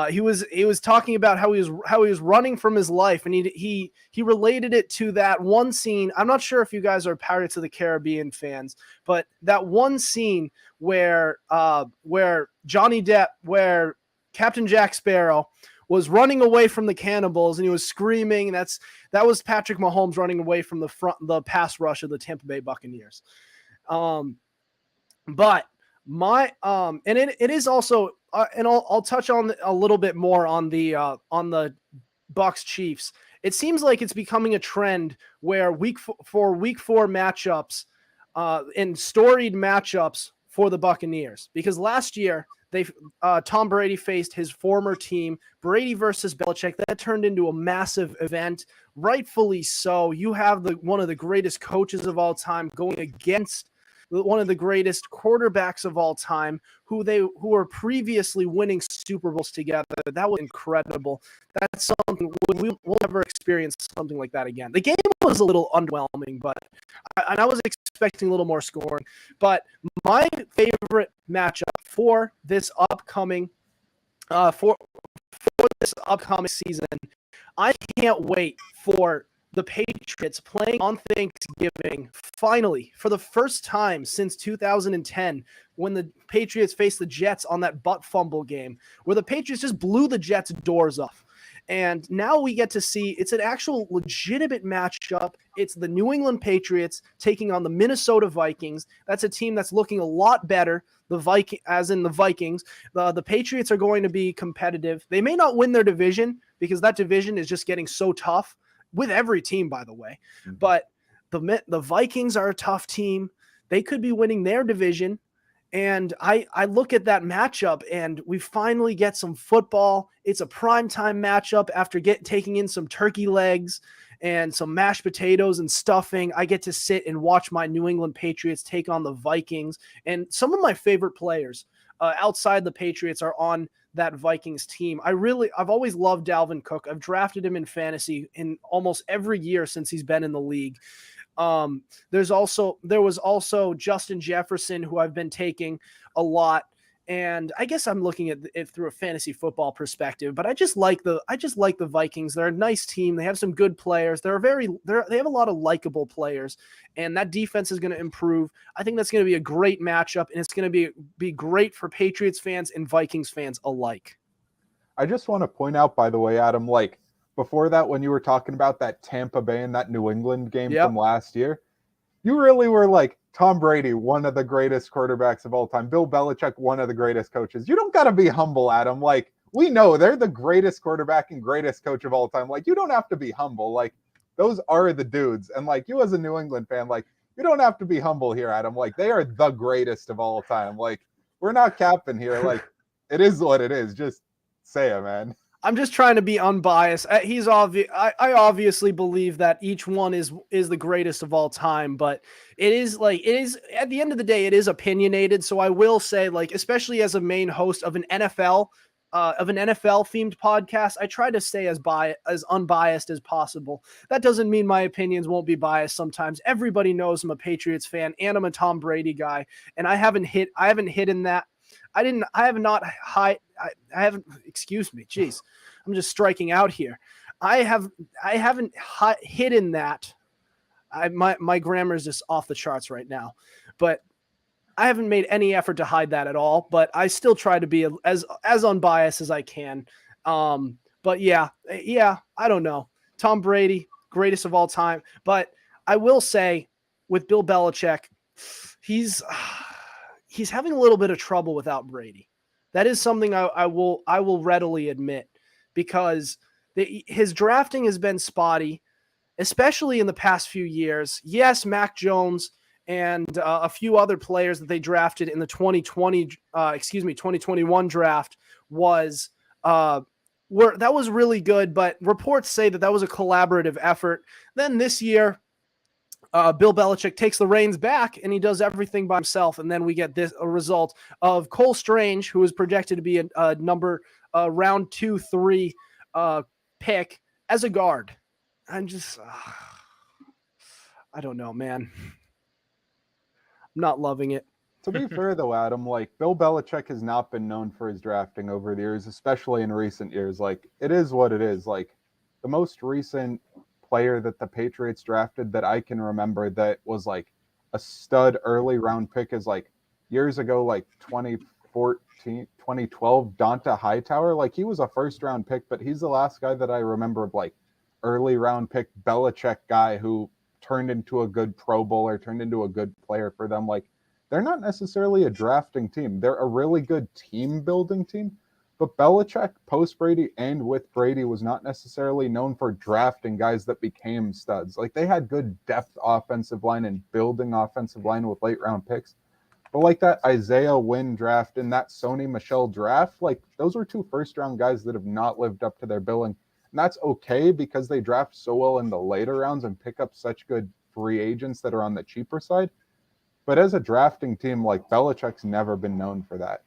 He was talking about how he was running from his life, and he related it to that one scene. I'm not sure if you guys are Pirates of the Caribbean fans, but that one scene where Johnny Depp, where Captain Jack Sparrow was running away from the cannibals and he was screaming. That was Patrick Mahomes running away from the pass rush of the Tampa Bay Buccaneers. But and it is also, and I'll touch on a little bit more on the Bucks Chiefs. It seems like it's becoming a trend where week 4 matchups, and storied matchups for the Buccaneers, because last year Tom Brady faced his former team, Brady versus Belichick. That turned into a massive event, rightfully so. You have one of the greatest coaches of all time going against one of the greatest quarterbacks of all time, who were previously winning Super Bowls together. That was incredible. That's something we'll never experience something like that again. The game was a little underwhelming, and I was expecting a little more scoring. But my favorite matchup for this upcoming season, I can't wait for the Patriots playing on Thanksgiving, finally, for the first time since 2010, when the Patriots faced the Jets on that butt fumble game, where the Patriots just blew the Jets' doors off. And now we get to see it's an actual legitimate matchup. It's the New England Patriots taking on the Minnesota Vikings. That's a team that's looking a lot better. The Vikings. The Patriots are going to be competitive. They may not win their division, because that division is just getting so tough with every team, by the way. Mm-hmm. But the Vikings are a tough team. They could be winning their division. And I look at that matchup, and we finally get some football. It's a primetime matchup after taking in some turkey legs and some mashed potatoes and stuffing. I get to sit and watch my New England Patriots take on the Vikings. And some of my favorite players outside the Patriots are on that Vikings team. I've always loved Dalvin Cook. I've drafted him in fantasy in almost every year since he's been in the league. There was also Justin Jefferson, who I've been taking a lot. And I guess I'm looking at it through a fantasy football perspective, but I just like the Vikings. They're a nice team. They have some good players. They have a lot of likable players, and that defense is going to improve. I think that's going to be a great matchup, and it's going to be great for Patriots fans and Vikings fans alike. I just want to point out, by the way, Adam, like before that, when you were talking about that Tampa Bay and that New England game from last year, you really were like, Tom Brady, one of the greatest quarterbacks of all time. Bill Belichick, one of the greatest coaches. You don't got to be humble, Adam. Like, we know they're the greatest quarterback and greatest coach of all time. Like, you don't have to be humble. Like, those are the dudes. And, like, you as a New England fan, like, you don't have to be humble here, Adam. Like, they are the greatest of all time. Like, we're not capping here. Like, it is what it is. Just say it, man. I'm just trying to be unbiased. I obviously believe that each one is the greatest of all time, but it is at the end of the day, it is opinionated. So I will say, like, especially as a main host of an NFL themed podcast, I try to stay as unbiased as possible. That doesn't mean my opinions won't be biased sometimes. Everybody knows I'm a Patriots fan and I'm a Tom Brady guy, and I haven't hidden that. Excuse me. Jeez, I'm just striking out here. I haven't hidden that. My grammar is just off the charts right now, but I haven't made any effort to hide that at all. But I still try to be as unbiased as I can. But yeah, I don't know. Tom Brady, greatest of all time. But I will say, with Bill Belichick, he's having a little bit of trouble without Brady. That is something I will readily admit, because his drafting has been spotty, especially in the past few years. Yes, Mac Jones and a few other players that they drafted in the 2021 draft was that was really good, but reports say that was a collaborative effort. Then this year, Bill Belichick takes the reins back and he does everything by himself. And then we get a result of Cole Strange, who is projected to be a number round 2-3 pick as a guard. I'm just, I don't know, man. I'm not loving it. To be fair, though, Adam, like Bill Belichick has not been known for his drafting over the years, especially in recent years. Like, it is what it is. Like, the most recent player that the Patriots drafted that I can remember that was like a stud early round pick is like years ago, like 2014, 2012, Donta Hightower. Like, he was a first round pick, but he's the last guy that I remember of like early round pick Belichick guy who turned into a good Pro Bowler, turned into a good player for them. Like, they're not necessarily a drafting team. They're a really good team building team. But Belichick, post Brady and with Brady, was not necessarily known for drafting guys that became studs. Like, they had good depth offensive line and building offensive line with late round picks. But like that Isaiah Wynn draft and that Sony Michel draft, like, those were 2 first round guys that have not lived up to their billing. And that's okay because they draft so well in the later rounds and pick up such good free agents that are on the cheaper side. But as a drafting team, like, Belichick's never been known for that.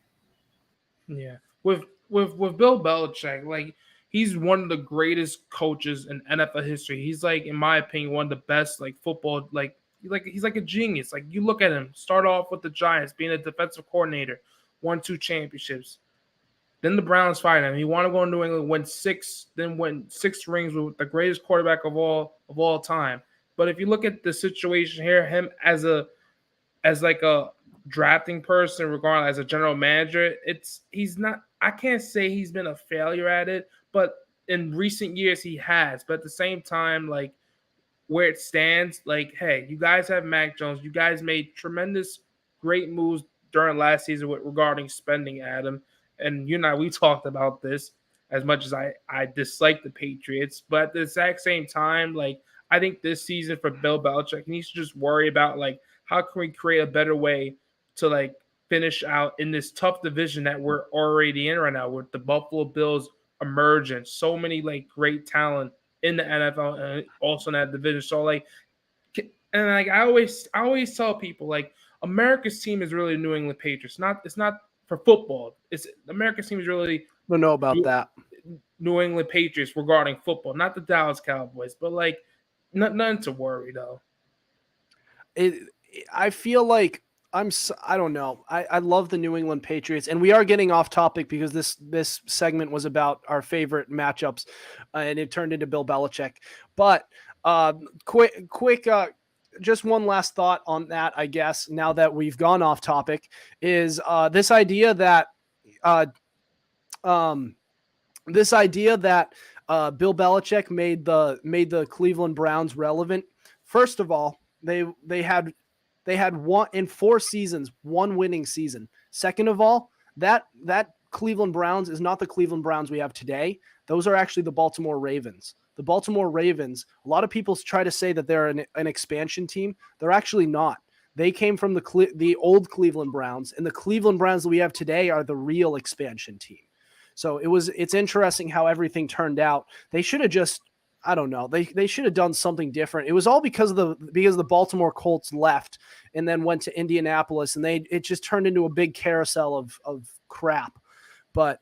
Yeah. With Bill Belichick, like, he's one of the greatest coaches in NFL history. He's, like, in my opinion, one of the best, like, football, like he's like a genius. Like, you look at him, start off with the Giants, being a defensive coordinator, won 2 championships. Then the Browns fired him. He wanted to go to New England, went 6 rings with the greatest quarterback of all time. But if you look at the situation here, him as like a drafting person, regardless, as a general manager, he's not. I can't say he's been a failure at it, but in recent years he has. But at the same time, like, where it stands, like, hey, you guys have Mac Jones. You guys made tremendous, great moves during last season regarding spending, Adam. And you and I, we talked about this as much as I dislike the Patriots. But at the exact same time, like, I think this season for Bill Belichick, he needs to just worry about, like, how can we create a better way to, like, finish out in this tough division that we're already in right now with the Buffalo Bills emerging. So many, like, great talent in the NFL and also in that division. So, like, and like I always tell people, like, America's team is really the New England Patriots. It's not for football. It's America's team is really Don't know about that. New England Patriots regarding football, not the Dallas Cowboys, but, like, nothing to worry though. I feel like I don't know. I love the New England Patriots, and we are getting off topic because this segment was about our favorite matchups, and it turned into Bill Belichick. But quick, just one last thought on that, I guess. Now that we've gone off topic, is this idea that Bill Belichick made the Cleveland Browns relevant. First of all, they had one in 4 seasons, 1 winning season. Second of all, that Cleveland Browns is not the Cleveland Browns we have today. Those are actually the Baltimore Ravens. The Baltimore Ravens, a lot of people try to say that they're an expansion team. They're actually not. They came from the old Cleveland Browns, and the Cleveland Browns that we have today are the real expansion team. So it's interesting how everything turned out. They should have just, I don't know. They should have done something different. It was all because of the Baltimore Colts left and then went to Indianapolis, and it just turned into a big carousel of crap. But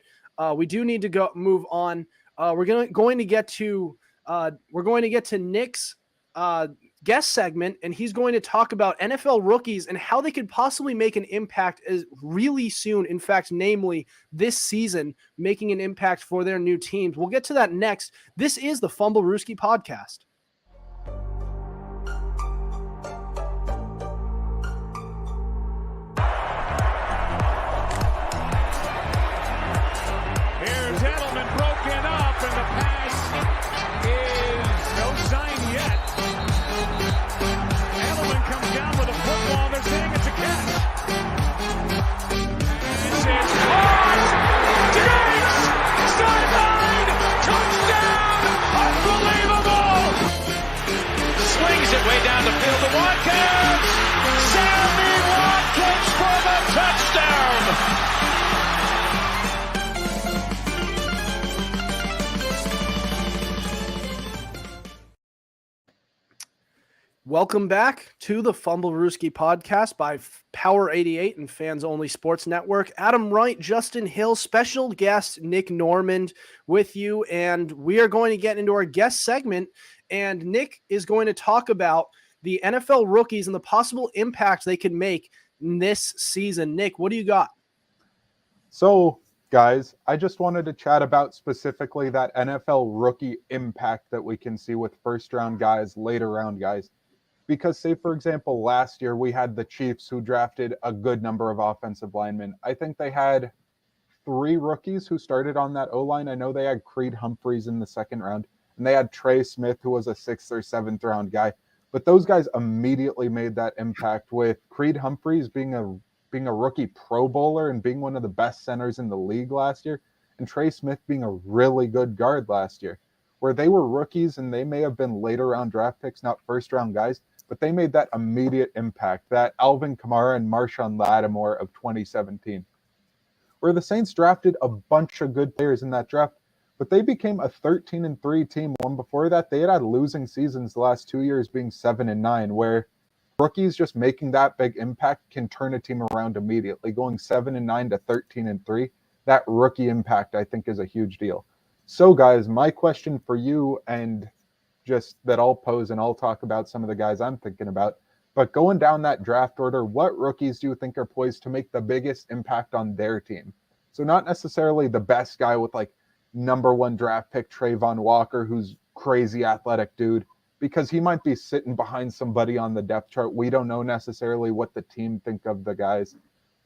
we do need to move on. We're going to get to Nick's guest segment, and he's going to talk about NFL rookies and how they could possibly make an impact really soon. In fact, namely this season, making an impact for their new teams. We'll get to that next. This is the Fumblerooski podcast. Here's Edelman broken up, and the pass is no sign yet. Edelman comes down with a football. They're saying it's a catch. It's caught. Diggs! Sideline! Touchdown! Welcome back to the Fumblerooski podcast by Power 88 and Fans Only Sports Network. Adam Wright, Justin Hill, special guest Nick Noormand with you, and we are going to get into our guest segment, and Nick is going to talk about the NFL rookies and the possible impact they can make in this season. Nick, what do you got? So, guys, I just wanted to chat about specifically that NFL rookie impact that we can see with first-round guys, later-round guys. Because, say, for example, last year we had the Chiefs who drafted a good number of offensive linemen. I think they had 3 rookies who started on that O-line. I know they had Creed Humphreys in the second round, and they had Trey Smith, who was a 6th or 7th round guy. But those guys immediately made that impact, with Creed Humphreys being a rookie Pro Bowler and being one of the best centers in the league last year, and Trey Smith being a really good guard last year, where they were rookies and they may have been later round draft picks, not first round guys, but they made that immediate impact, that Alvin Kamara and Marshawn Lattimore of 2017, where the Saints drafted a bunch of good players in that draft, but they became a 13-3 team. One before that, they had losing seasons the last 2 years, being 7-9, where rookies just making that big impact can turn a team around immediately. Going 7-9 to 13-3, that rookie impact, I think, is a huge deal. So, guys, my question for you, and just that I'll pose and I'll talk about some of the guys I'm thinking about, but going down that draft order, what rookies do you think are poised to make the biggest impact on their team? So not necessarily the best guy with like number 1 draft pick Trayvon Walker, who's crazy athletic dude, because he might be sitting behind somebody on the depth chart. We don't know necessarily what the team think of the guys.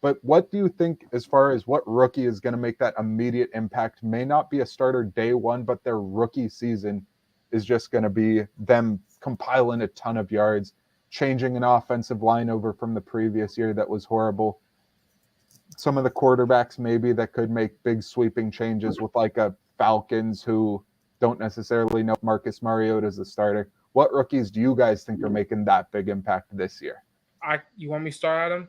But what do you think as far as what rookie is going to make that immediate impact? May not be a starter day one, but their rookie season is just going to be them compiling a ton of yards, changing an offensive line over from the previous year that was horrible. Some of the quarterbacks maybe that could make big sweeping changes with like a Falcons who don't necessarily know Marcus Mariota is the starter. What rookies do you guys think are making that big impact this year? You want me to start, Adam?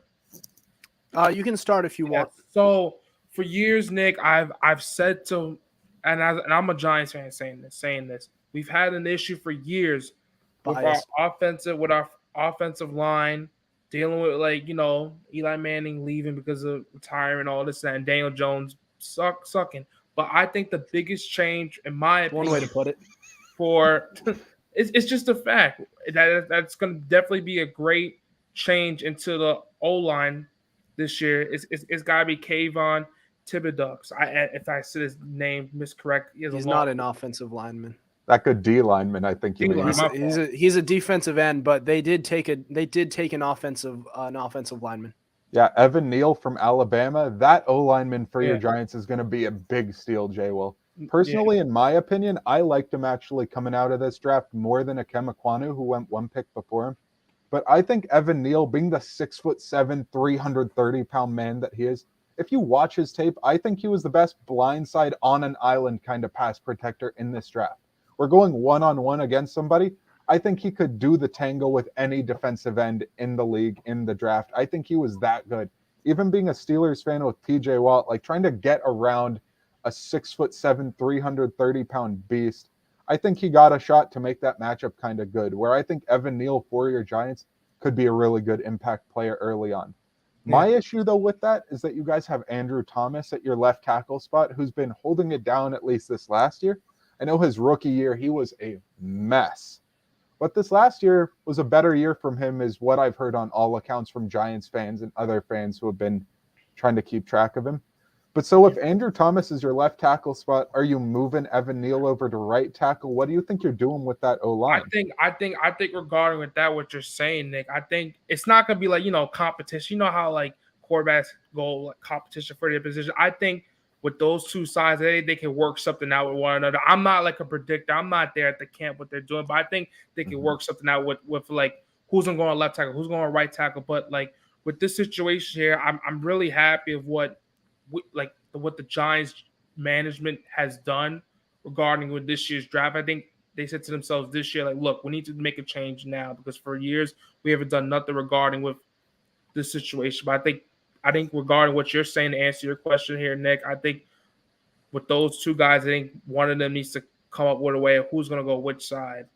You can start if you want. So for years, Nick, I've said to, and I'm a Giants fan saying this. We've had an issue for years with our offensive line, dealing with Eli Manning leaving because of retirement, all this and Daniel Jones sucking. But I think the biggest change, in my opinion, one way to put it, it's just a fact that's going to definitely be a great change into the O-line this year. It's got to be Kayvon Thibodeau. If I said his name miscorrect, he's not an offensive lineman. That good D lineman, I think. He's a defensive end, but they did take an offensive lineman. Yeah, Evan Neal from Alabama. That O lineman for your Giants is going to be a big steal, Jay Will. Personally, in my opinion, I liked him actually coming out of this draft more than Ikem Ekwonu, who went 1 pick before him. But I think Evan Neal, being the 6'7", 330-pound man that he is, if you watch his tape, I think he was the best blindside on an island kind of pass protector in this draft. We're going one-on-one against somebody. I think he could do the tango with any defensive end in the league, in the draft. I think he was that good. Even being a Steelers fan with T.J. Watt, like trying to get around a 6'7", 330-pound beast, I think he got a shot to make that matchup kind of good, where I think Evan Neal for your Giants could be a really good impact player early on. My issue, though, with that is that you guys have Andrew Thomas at your left tackle spot, who's been holding it down at least this last year. I know his rookie year, he was a mess. But this last year was a better year from him, is what I've heard on all accounts from Giants fans and other fans who have been trying to keep track of him. But so if Andrew Thomas is your left tackle spot, are you moving Evan Neal over to right tackle? What do you think you're doing with that O-line? I think regarding with that, what you're saying, Nick, I think it's not going to be like, competition. You know how like quarterbacks go like competition for their position. I think with those two sides, they can work something out with one another. I'm not like a predictor. I'm not there at the camp what they're doing, but I think they can work something out with like who's going to go on left tackle, who's going on right tackle. But like with this situation here, I'm really happy of what the Giants management has done regarding with this year's draft. I think they said to themselves this year, like, look, we need to make a change now because for years we haven't done nothing regarding with this situation. But I think regarding what you're saying, to answer your question here, Nick, I think with those two guys, I think one of them needs to come up with a way of who's going to go which side.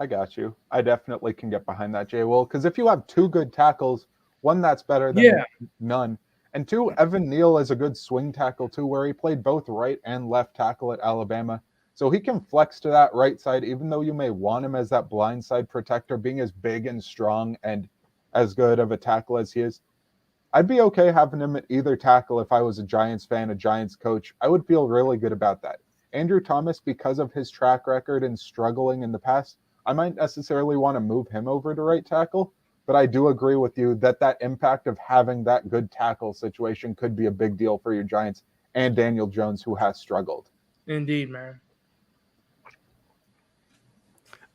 I got you. I definitely can get behind that, Jay Will, because if you have two good tackles, one that's better than Yeah. none, and two, Evan Neal is a good swing tackle too, where he played both right and left tackle at Alabama. So he can flex to that right side, even though you may want him as that blind side protector, being as big and strong and as good of a tackle as he is. I'd be okay having him at either tackle if I was a Giants fan, a Giants coach. I would feel really good about that. Andrew Thomas, because of his track record and struggling in the past, I might necessarily want to move him over to right tackle, but I do agree with you that that impact of having that good tackle situation could be a big deal for your Giants and Daniel Jones, who has struggled. Indeed, man.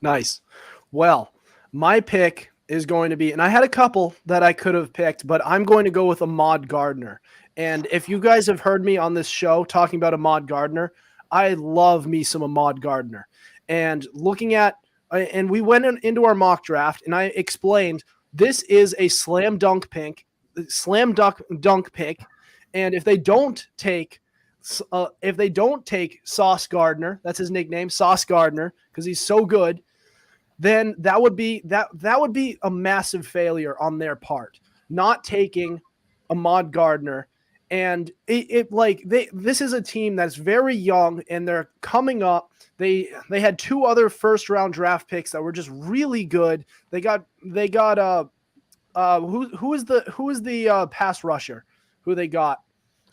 Nice. Well, my pick is going to be, and I had a couple that I could have picked, but I'm going to go with Ahmad Gardner. And if you guys have heard me on this show talking about Ahmad Gardner, I love me some Ahmad Gardner. And looking at, and we went into our mock draft, and I explained this is a slam dunk pick. And if they don't take Sauce Gardner, that's his nickname, Sauce Gardner, because he's so good, then that would be a massive failure on their part, not taking Ahmad Gardner. And this is a team that's very young and they're coming up. They had two other first round draft picks that were just really good. They got who is the pass rusher who they got?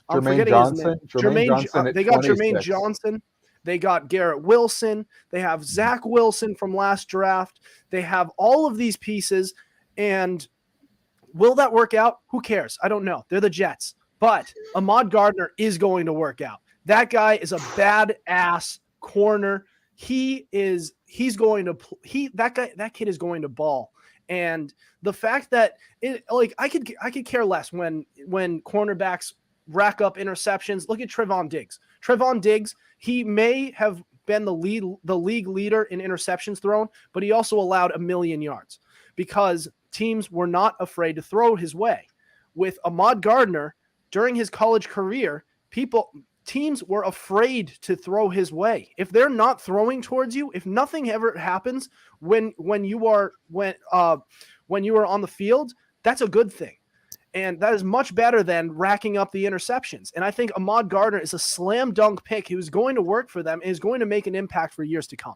I'm Jermaine forgetting Johnson. his name. Jermaine Johnson at they got 26. Jermaine Johnson. They got Garrett Wilson. They have Zach Wilson from last draft. They have all of these pieces. And will that work out? Who cares? I don't know. They're the Jets. But Ahmad Gardner is going to work out. That guy is a badass corner. That kid is going to ball. And the fact that I could care less when cornerbacks rack up interceptions. Look at Trevon Diggs. Trevon Diggs, he may have been the league leader in interceptions thrown, but he also allowed 1 million yards because teams were not afraid to throw his way. With Ahmad Gardner, during his college career, teams were afraid to throw his way. If they're not throwing towards you, if nothing ever happens when you are on the field, that's a good thing. And that is much better than racking up the interceptions. And I think Ahmad Gardner is a slam dunk pick who's going to work for them and is going to make an impact for years to come.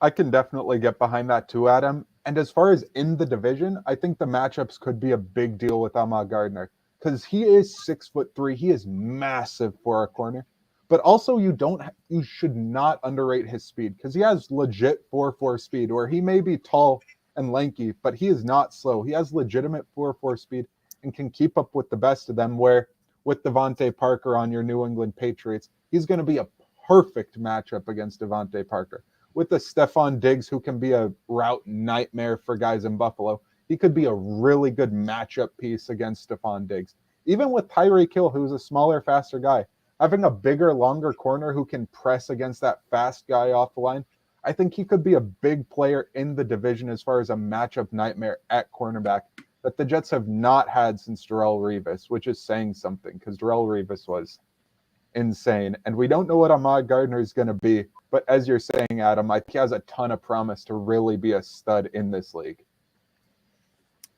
I can definitely get behind that too, Adam. And as far as in the division, I think the matchups could be a big deal with Ahmad Gardner because he is 6'3". He is massive for a corner. But also you should not underrate his speed because he has legit 4.4 speed where he may be tall and lanky, but he is not slow. He has legitimate 4.4 speed and can keep up with the best of them, where with Devontae Parker on your New England Patriots, he's going to be a perfect matchup against Devontae Parker. With the Stephon Diggs, who can be a route nightmare for guys in Buffalo, he could be a really good matchup piece against Stephon Diggs. Even with Tyreek Hill, who's a smaller, faster guy, having a bigger, longer corner who can press against that fast guy off the line, I think he could be a big player in the division as far as a matchup nightmare at cornerback that the Jets have not had since Darrelle Revis, which is saying something because Darrelle Revis was insane. And we don't know what Ahmad Gardner is going to be, but as you're saying, Adam, I think he has a ton of promise to really be a stud in this league.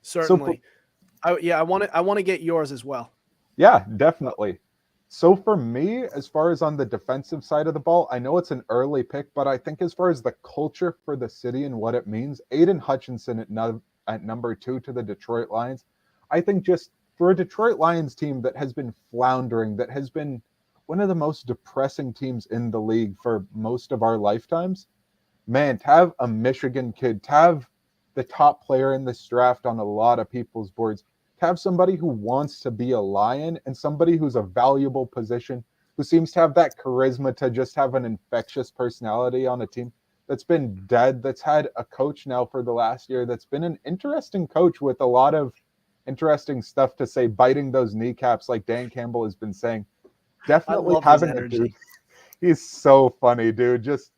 Certainly. I want to get yours as well. Yeah, definitely. So for me, as far as on the defensive side of the ball, I know it's an early pick, but I think as far as the culture for the city and what it means, Aiden Hutchinson at number 2 to the Detroit Lions, I think just for a Detroit Lions team that has been floundering, that has been one of the most depressing teams in the league for most of our lifetimes, man, to have a Michigan kid, to have the top player in this draft on a lot of people's boards, to have somebody who wants to be a Lion and somebody who's a valuable position, who seems to have that charisma to just have an infectious personality on a team that's been dead, that's had a coach now for the last year, that's been an interesting coach with a lot of interesting stuff to say, biting those kneecaps like Dan Campbell has been saying. Definitely having a dude. He's so funny, dude. Just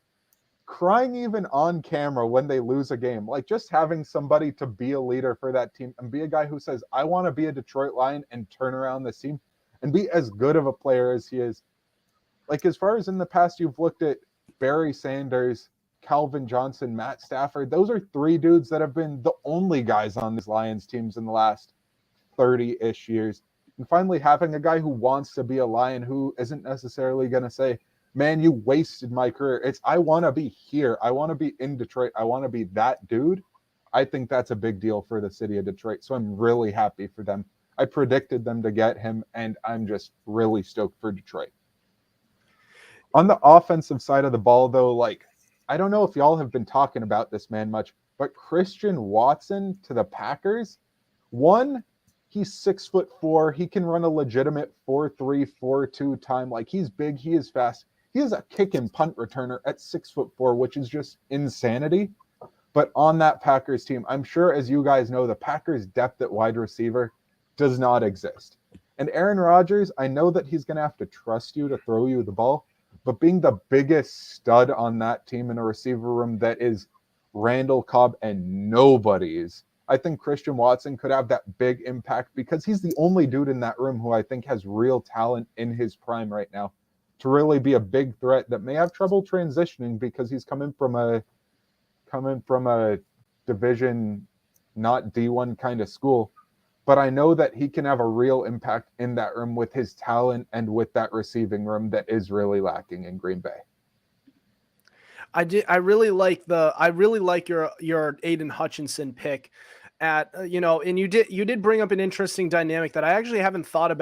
crying even on camera when they lose a game. Like just having somebody to be a leader for that team and be a guy who says, I want to be a Detroit Lion and turn around this team and be as good of a player as he is. Like as far as in the past, you've looked at Barry Sanders Calvin Johnson, Matt Stafford, those are three dudes that have been the only guys on these Lions teams in the last 30-ish years. And finally, having a guy who wants to be a Lion, who isn't necessarily going to say, man, you wasted my career. It's, I want to be here. I want to be in Detroit. I want to be that dude. I think that's a big deal for the city of Detroit. So I'm really happy for them. I predicted them to get him, and I'm just really stoked for Detroit. On the offensive side of the ball, though, like, I don't know if y'all have been talking about this man much, but Christian Watson to the Packers, one, he's 6'4". He can run a legitimate 4.3, 4.2 time. Like, he's big, he is fast. He is a kick and punt returner at 6'4", which is just insanity. But on that Packers team, I'm sure, as you guys know, the Packers' depth at wide receiver does not exist. And Aaron Rodgers, I know that he's going to have to trust you to throw you the ball, but being the biggest stud on that team in a receiver room that is Randall Cobb and nobody's, I think Christian Watson could have that big impact because he's the only dude in that room who I think has real talent in his prime right now to really be a big threat that may have trouble transitioning because he's coming from a division, not D1 kind of school. But I know that he can have a real impact in that room with his talent and with that receiving room that is really lacking in Green Bay. I really like your Aiden Hutchinson pick at and you did bring up an interesting dynamic that I actually haven't thought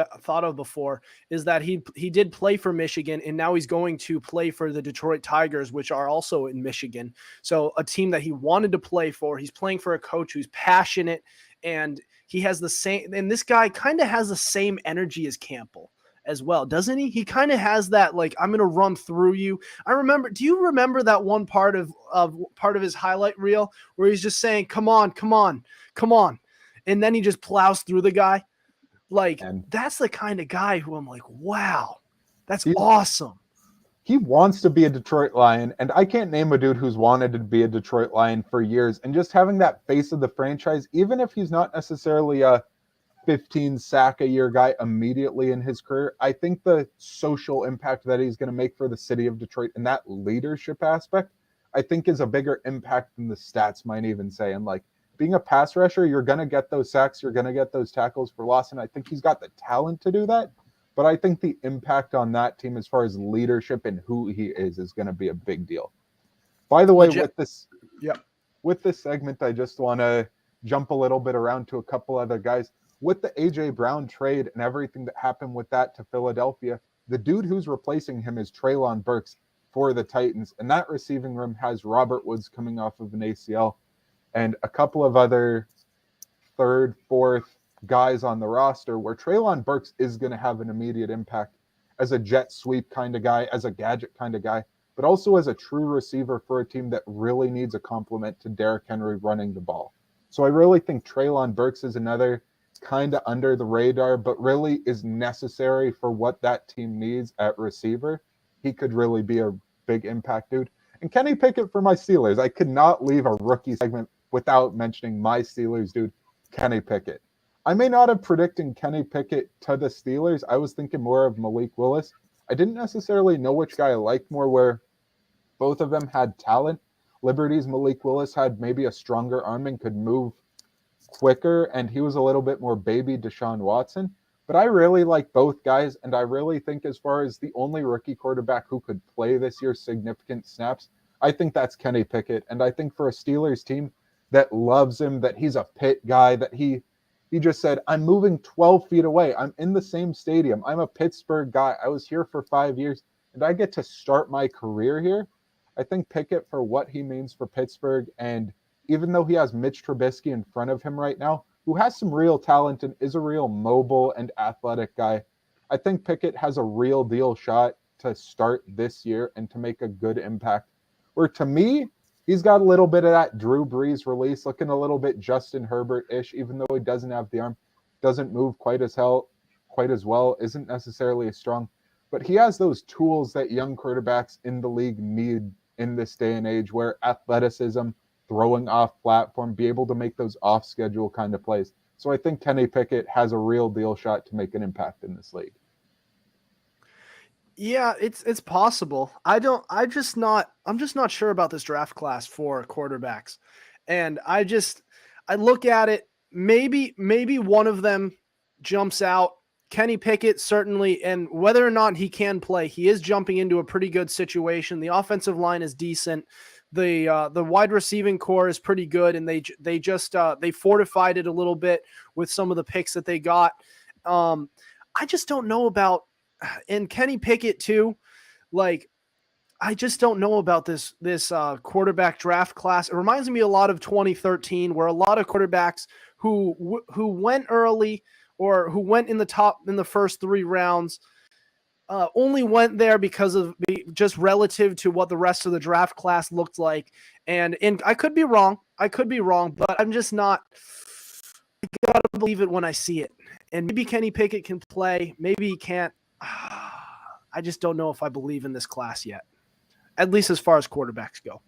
of before, is that he did play for Michigan and now he's going to play for the Detroit Tigers, which are also in Michigan. So a team that he wanted to play for. He's playing for a coach who's passionate, and he has the same, and this guy kind of has the same energy as Campbell as well, doesn't he? He kind of has that, like, I'm going to run through you. Do you remember that one part of his highlight reel where he's just saying, come on. And then he just plows through the guy. Like, that's the kind of guy who I'm like, wow, that's awesome. He wants to be a Detroit Lion, and I can't name a dude who's wanted to be a Detroit Lion for years. And just having that face of the franchise, even if he's not necessarily a 15 sack a year guy immediately in his career, I think the social impact that he's going to make for the city of Detroit and that leadership aspect, I think is a bigger impact than the stats might even say. And like, being a pass rusher, you're going to get those sacks, you're going to get those tackles for loss. And I think he's got the talent to do that. But I think the impact on that team as far as leadership and who he is going to be a big deal. By the way, with this segment, I just want to jump a little bit around to a couple other guys. With the A.J. Brown trade and everything that happened with that to Philadelphia, the dude who's replacing him is Treylon Burks for the Titans. And that receiving room has Robert Woods coming off of an ACL and a couple of other third, fourth guys on the roster where Treylon Burks is going to have an immediate impact as a jet sweep kind of guy, as a gadget kind of guy, but also as a true receiver for a team that really needs a complement to Derrick Henry running the ball. So I really think Treylon Burks is another kind of under the radar, but really is necessary for what that team needs at receiver. He could really be a big impact dude. And Kenny Pickett for my Steelers. I could not leave a rookie segment without mentioning my Steelers dude, Kenny Pickett. I may not have predicted Kenny Pickett to the Steelers. I was thinking more of Malik Willis. I didn't necessarily know which guy I liked more, where both of them had talent. Liberty's Malik Willis had maybe a stronger arm and could move quicker, and he was a little bit more baby Deshaun Watson. But I really like both guys, and I really think as far as the only rookie quarterback who could play this year significant snaps, I think that's Kenny Pickett. And I think for a Steelers team that loves him, that he's a Pitt guy, that he just said, I'm moving 12 feet away. I'm in the same stadium. I'm a Pittsburgh guy. I was here for 5 years, and I get to start my career here. I think Pickett, for what he means for Pittsburgh, and even though he has Mitch Trubisky in front of him right now, who has some real talent and is a real mobile and athletic guy, I think Pickett has a real deal shot to start this year and to make a good impact. Where to me, he's got a little bit of that Drew Brees release, looking a little bit Justin Herbert-ish, even though he doesn't have the arm, doesn't move quite as well, isn't necessarily as strong. But he has those tools that young quarterbacks in the league need in this day and age, where athleticism, throwing off platform, be able to make those off schedule kind of plays. So I think Kenny Pickett has a real deal shot to make an impact in this league. Yeah, it's possible. I'm just not sure about this draft class for quarterbacks. And I look at it, maybe one of them jumps out. Kenny Pickett certainly, and whether or not he can play, he is jumping into a pretty good situation. The offensive line is decent. The wide receiving core is pretty good, and they fortified it a little bit with some of the picks that they got. I just don't know about, and Kenny Pickett too. Like, I just don't know about this quarterback draft class. It reminds me a lot of 2013, where a lot of quarterbacks who went early or who went in the first 3 rounds only went there because of just relative to what the rest of the draft class looked like. And I could be wrong, but I'm just not. I gotta believe it when I see it. And maybe Kenny Pickett can play, maybe he can't. I just don't know if I believe in this class yet, at least as far as quarterbacks go.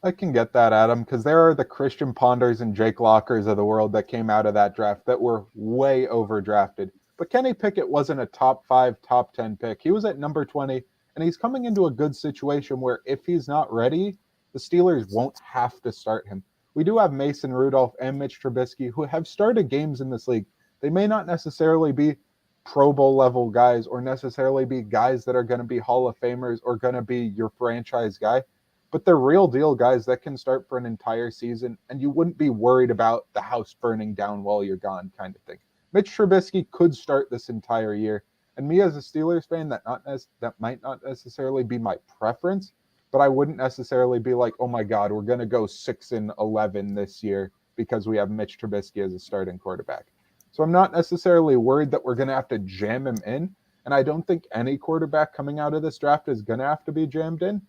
I can get that, Adam, because there are the Christian Ponders and Jake Lockers of the world that came out of that draft that were way overdrafted. But Kenny Pickett wasn't a top 5, top 10 pick. He was at number 20, and he's coming into a good situation where if he's not ready, the Steelers won't have to start him. We do have Mason Rudolph and Mitch Trubisky who have started games in this league. They may not necessarily be Pro Bowl level guys or necessarily be guys that are going to be Hall of Famers or going to be your franchise guy, but they're real deal guys that can start for an entire season, and you wouldn't be worried about the house burning down while you're gone kind of thing. Mitch Trubisky could start this entire year, and me as a Steelers fan, that might not necessarily be my preference, but I wouldn't necessarily be like, oh my God, we're going to go 6-11 this year because we have Mitch Trubisky as a starting quarterback. So I'm not necessarily worried that we're going to have to jam him in, and I don't think any quarterback coming out of this draft is going to have to be jammed in.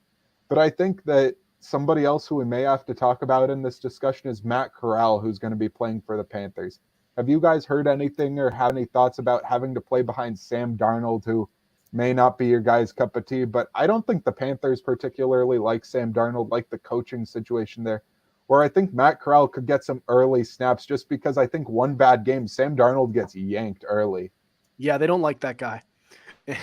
But I think that somebody else who we may have to talk about in this discussion is Matt Corral, who's going to be playing for the Panthers. Have you guys heard anything or have any thoughts about having to play behind Sam Darnold, who may not be your guys' cup of tea? But I don't think the Panthers particularly like Sam Darnold, like the coaching situation there, where I think Matt Corral could get some early snaps just because I think one bad game, Sam Darnold gets yanked early. Yeah, they don't like that guy.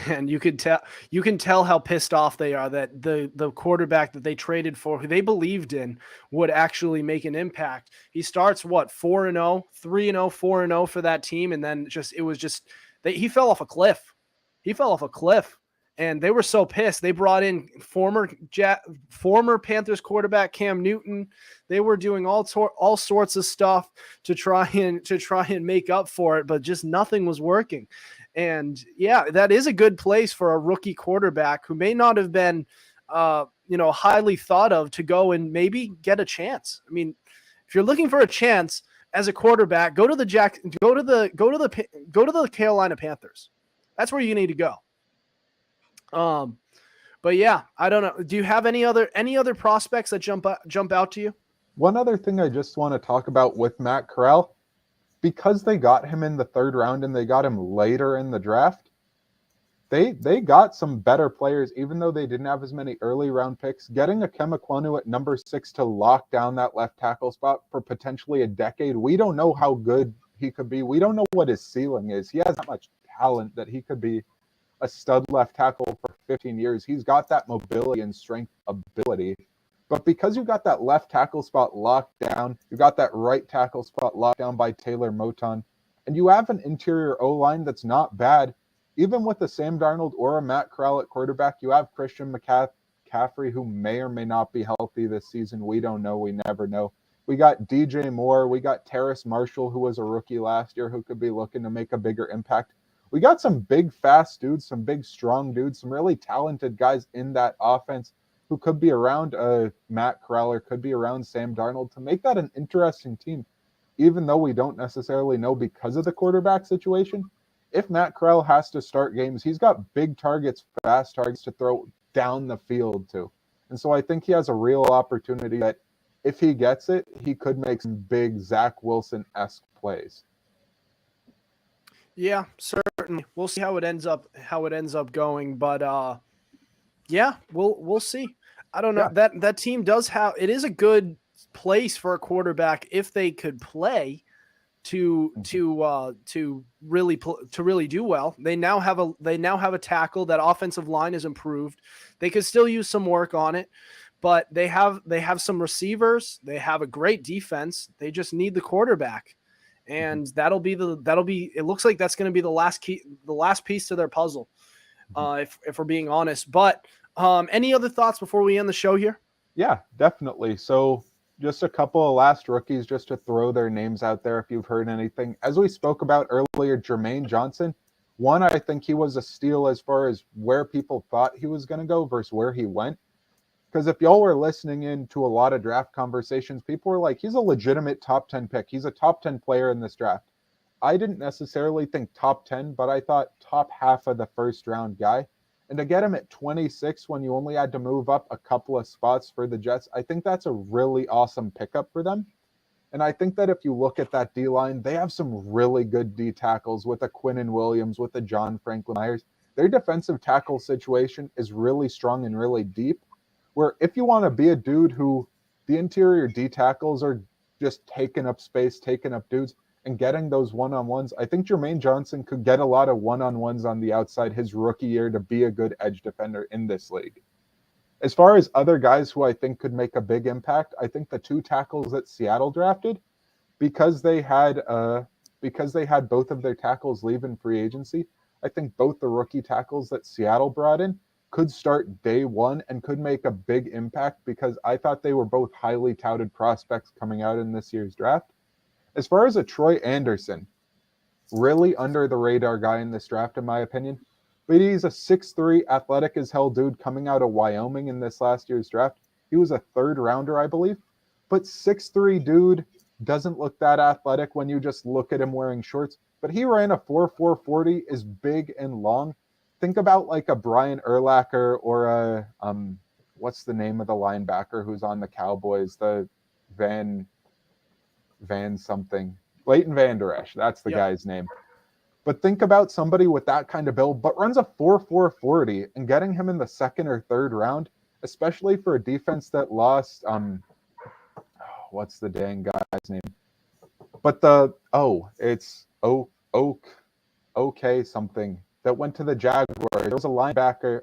And you can tell how pissed off they are that the quarterback that they traded for, who they believed in, would actually make an impact. He starts 4-0, 3-0, 4-0 for that team, and then he fell off a cliff. He fell off a cliff, and they were so pissed. They brought in former Panthers quarterback Cam Newton. They were doing all sorts of stuff to try and make up for it, but just nothing was working. And yeah, that is a good place for a rookie quarterback who may not have been, highly thought of to go and maybe get a chance. I mean, if you're looking for a chance as a quarterback, go to the Carolina Panthers. That's where you need to go. But yeah, I don't know. Do you have any other prospects that jump out to you? One other thing I just want to talk about with Matt Corral, because they got him in the 3rd round and they got him later in the draft, they got some better players, even though they didn't have as many early round picks. Getting Ikem Ekwonu at number 6 to lock down that left tackle spot for potentially a decade. We don't know how good he could be. We don't know what his ceiling is. He has that much talent that he could be a stud left tackle for 15 years. He's got that mobility and strength ability. But because you got that left tackle spot locked down, you got that right tackle spot locked down by Taylor Moton, and you have an interior O-line that's not bad. Even with a Sam Darnold or a Matt Corral at quarterback, you have Christian McCaffrey, who may or may not be healthy this season. We don't know. We never know. We got DJ Moore. We got Terrace Marshall, who was a rookie last year, who could be looking to make a bigger impact. We got some big, fast dudes, some big, strong dudes, some really talented guys in that offense who could be around Matt Corral or could be around Sam Darnold to make that an interesting team, even though we don't necessarily know because of the quarterback situation. If Matt Corral has to start games, he's got big targets, fast targets to throw down the field to. And so I think he has a real opportunity that if he gets it, he could make some big Zach Wilson-esque plays. Yeah, certainly. We'll see how it ends up going, but yeah, we'll see. I don't know. Yeah. That team does have, it is a good place for a quarterback if they could play to really do well. They now have a tackle. That offensive line is improved. They could still use some work on it, but they have some receivers. They have a great defense. They just need the quarterback, and that'll be. It looks like that's going to be the last piece to their puzzle, if we're being honest. But any other thoughts before we end the show here? Yeah, definitely. So just a couple of last rookies just to throw their names out there if you've heard anything. As we spoke about earlier, Jermaine Johnson, one, I think he was a steal as far as where people thought he was going to go versus where he went. Because if y'all were listening in to a lot of draft conversations, people were like, he's a legitimate top 10 pick. He's a top 10 player in this draft. I didn't necessarily think top 10, but I thought top half of the first round guy. And to get him at 26 when you only had to move up a couple of spots for the Jets, I think that's a really awesome pickup for them. And I think that if you look at that D-line, they have some really good D tackles with a Quinnen Williams, with a John Franklin Myers. Their defensive tackle situation is really strong and really deep, where if you want to be a dude who the interior D tackles are just taking up space, taking up dudes, and getting those one-on-ones, I think Jermaine Johnson could get a lot of one-on-ones on the outside his rookie year to be a good edge defender in this league. As far as other guys who I think could make a big impact, I think the two tackles that Seattle drafted, because they had both of their tackles leave in free agency, I think both the rookie tackles that Seattle brought in could start day one and could make a big impact because I thought they were both highly touted prospects coming out in this year's draft. As far as a Troy Anderson, really under the radar guy in this draft, in my opinion, but he's a 6'3", athletic as hell dude coming out of Wyoming in this last year's draft. He was a third rounder, I believe, but 6'3" dude doesn't look that athletic when you just look at him wearing shorts, but he ran a 4.4 40, is big and long. Think about like a Brian Urlacher or a, what's the name of the linebacker who's on the Cowboys, the Van something. Leighton Vander Esch, that's the guy's name. But think about somebody with that kind of build, but runs a 4.4 40, and getting him in the second or third round, especially for a defense that lost, what's the dang guy's name? But it's OK something that went to the Jaguars. There was a linebacker,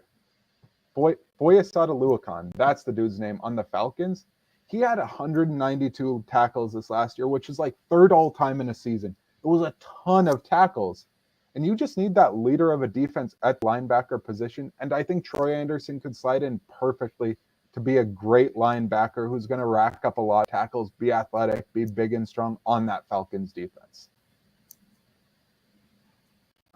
Foyesade Luakon, that's the dude's name, on the Falcons. He had 192 tackles this last year, which is like third all time in a season. It was a ton of tackles. And you just need that leader of a defense at the linebacker position. And I think Troy Anderson could slide in perfectly to be a great linebacker who's going to rack up a lot of tackles, be athletic, be big and strong on that Falcons defense.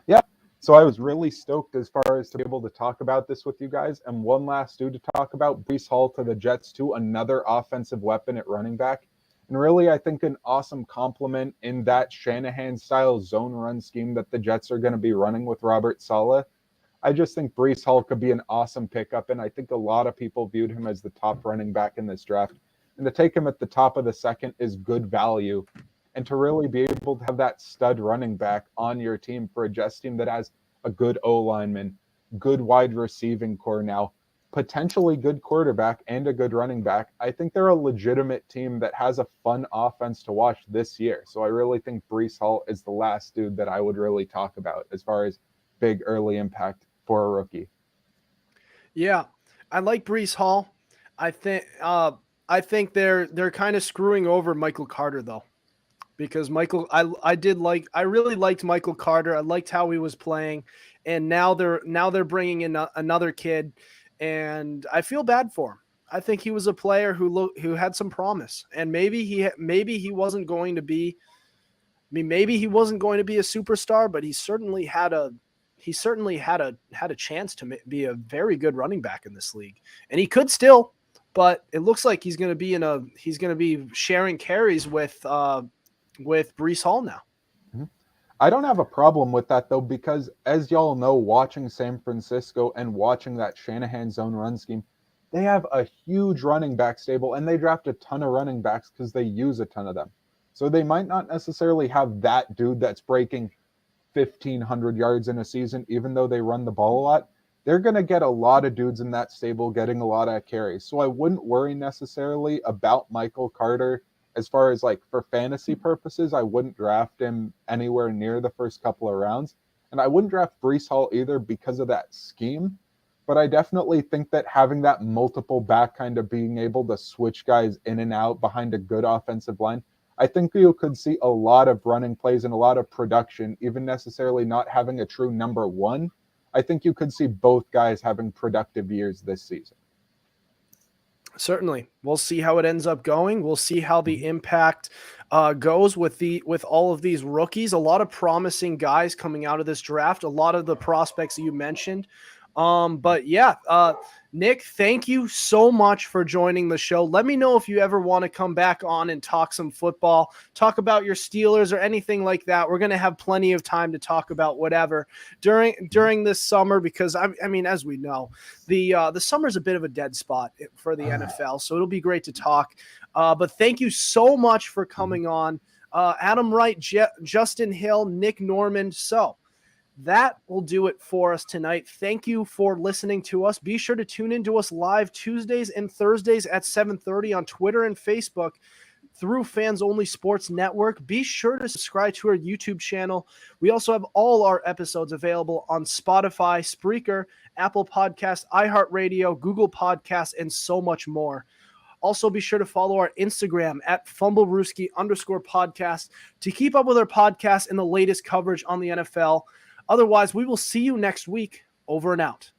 Yeah. So I was really stoked as far as to be able to talk about this with you guys. And one last dude to talk about, Breece Hall to the Jets too, another offensive weapon at running back. And really, I think an awesome complement in that Shanahan-style zone run scheme that the Jets are going to be running with Robert Saleh. I just think Breece Hall could be an awesome pickup, and I think a lot of people viewed him as the top running back in this draft. And to take him at the top of the second is good value. And to really be able to have that stud running back on your team for a Jets team that has a good O-lineman, good wide receiving core now, potentially good quarterback and a good running back, I think they're a legitimate team that has a fun offense to watch this year. So I really think Breece Hall is the last dude that I would really talk about as far as big early impact for a rookie. Yeah, I like Breece Hall. I think they're kind of screwing over Michael Carter though, because I really liked Michael Carter. I liked how he was playing, and now they're bringing in another kid, and I feel bad for him. I think he was a player who had some promise, and maybe he wasn't going to be. I mean, maybe he wasn't going to be a superstar, but he certainly had a chance to be a very good running back in this league, and he could still. But it looks like he's going to be sharing carries with Breece Hall now. I don't have a problem with that though, because as y'all know, watching San Francisco and watching that Shanahan zone run scheme, they have a huge running back stable and they draft a ton of running backs because they use a ton of them. So they might not necessarily have that dude that's breaking 1,500 yards in a season, even though they run the ball a lot. They're going to get a lot of dudes in that stable getting a lot of carries. So I wouldn't worry necessarily about Michael Carter as far as like for fantasy purposes, I wouldn't draft him anywhere near the first couple of rounds. And I wouldn't draft Breece Hall either because of that scheme. But I definitely think that having that multiple back, kind of being able to switch guys in and out behind a good offensive line, I think you could see a lot of running plays and a lot of production, even necessarily not having a true number one. I think you could see both guys having productive years this season. Certainly. We'll see how it ends up going. We'll see how the impact goes with all of these rookies. A lot of promising guys coming out of this draft, a lot of the prospects you mentioned. But yeah, Nick, thank you so much for joining the show. Let me know if you ever want to come back on and talk some football, talk about your Steelers or anything like that. We're going to have plenty of time to talk about whatever during this summer, because I mean, as we know, the summer's a bit of a dead spot for the NFL. So it'll be great to talk. But thank you so much for coming on. Adam Wright, Justin Hill, Nick Noormand. So that will do it for us tonight. Thank you for listening to us. Be sure to tune in to us live Tuesdays and Thursdays at 7:30 on Twitter and Facebook through Fans Only Sports Network. Be sure to subscribe to our YouTube channel. We also have all our episodes available on Spotify, Spreaker, Apple Podcasts, iHeartRadio, Google Podcasts, and so much more. Also, be sure to follow our Instagram at Fumblerooski_podcast to keep up with our podcast and the latest coverage on the NFL. Otherwise, we will see you next week. Over and out.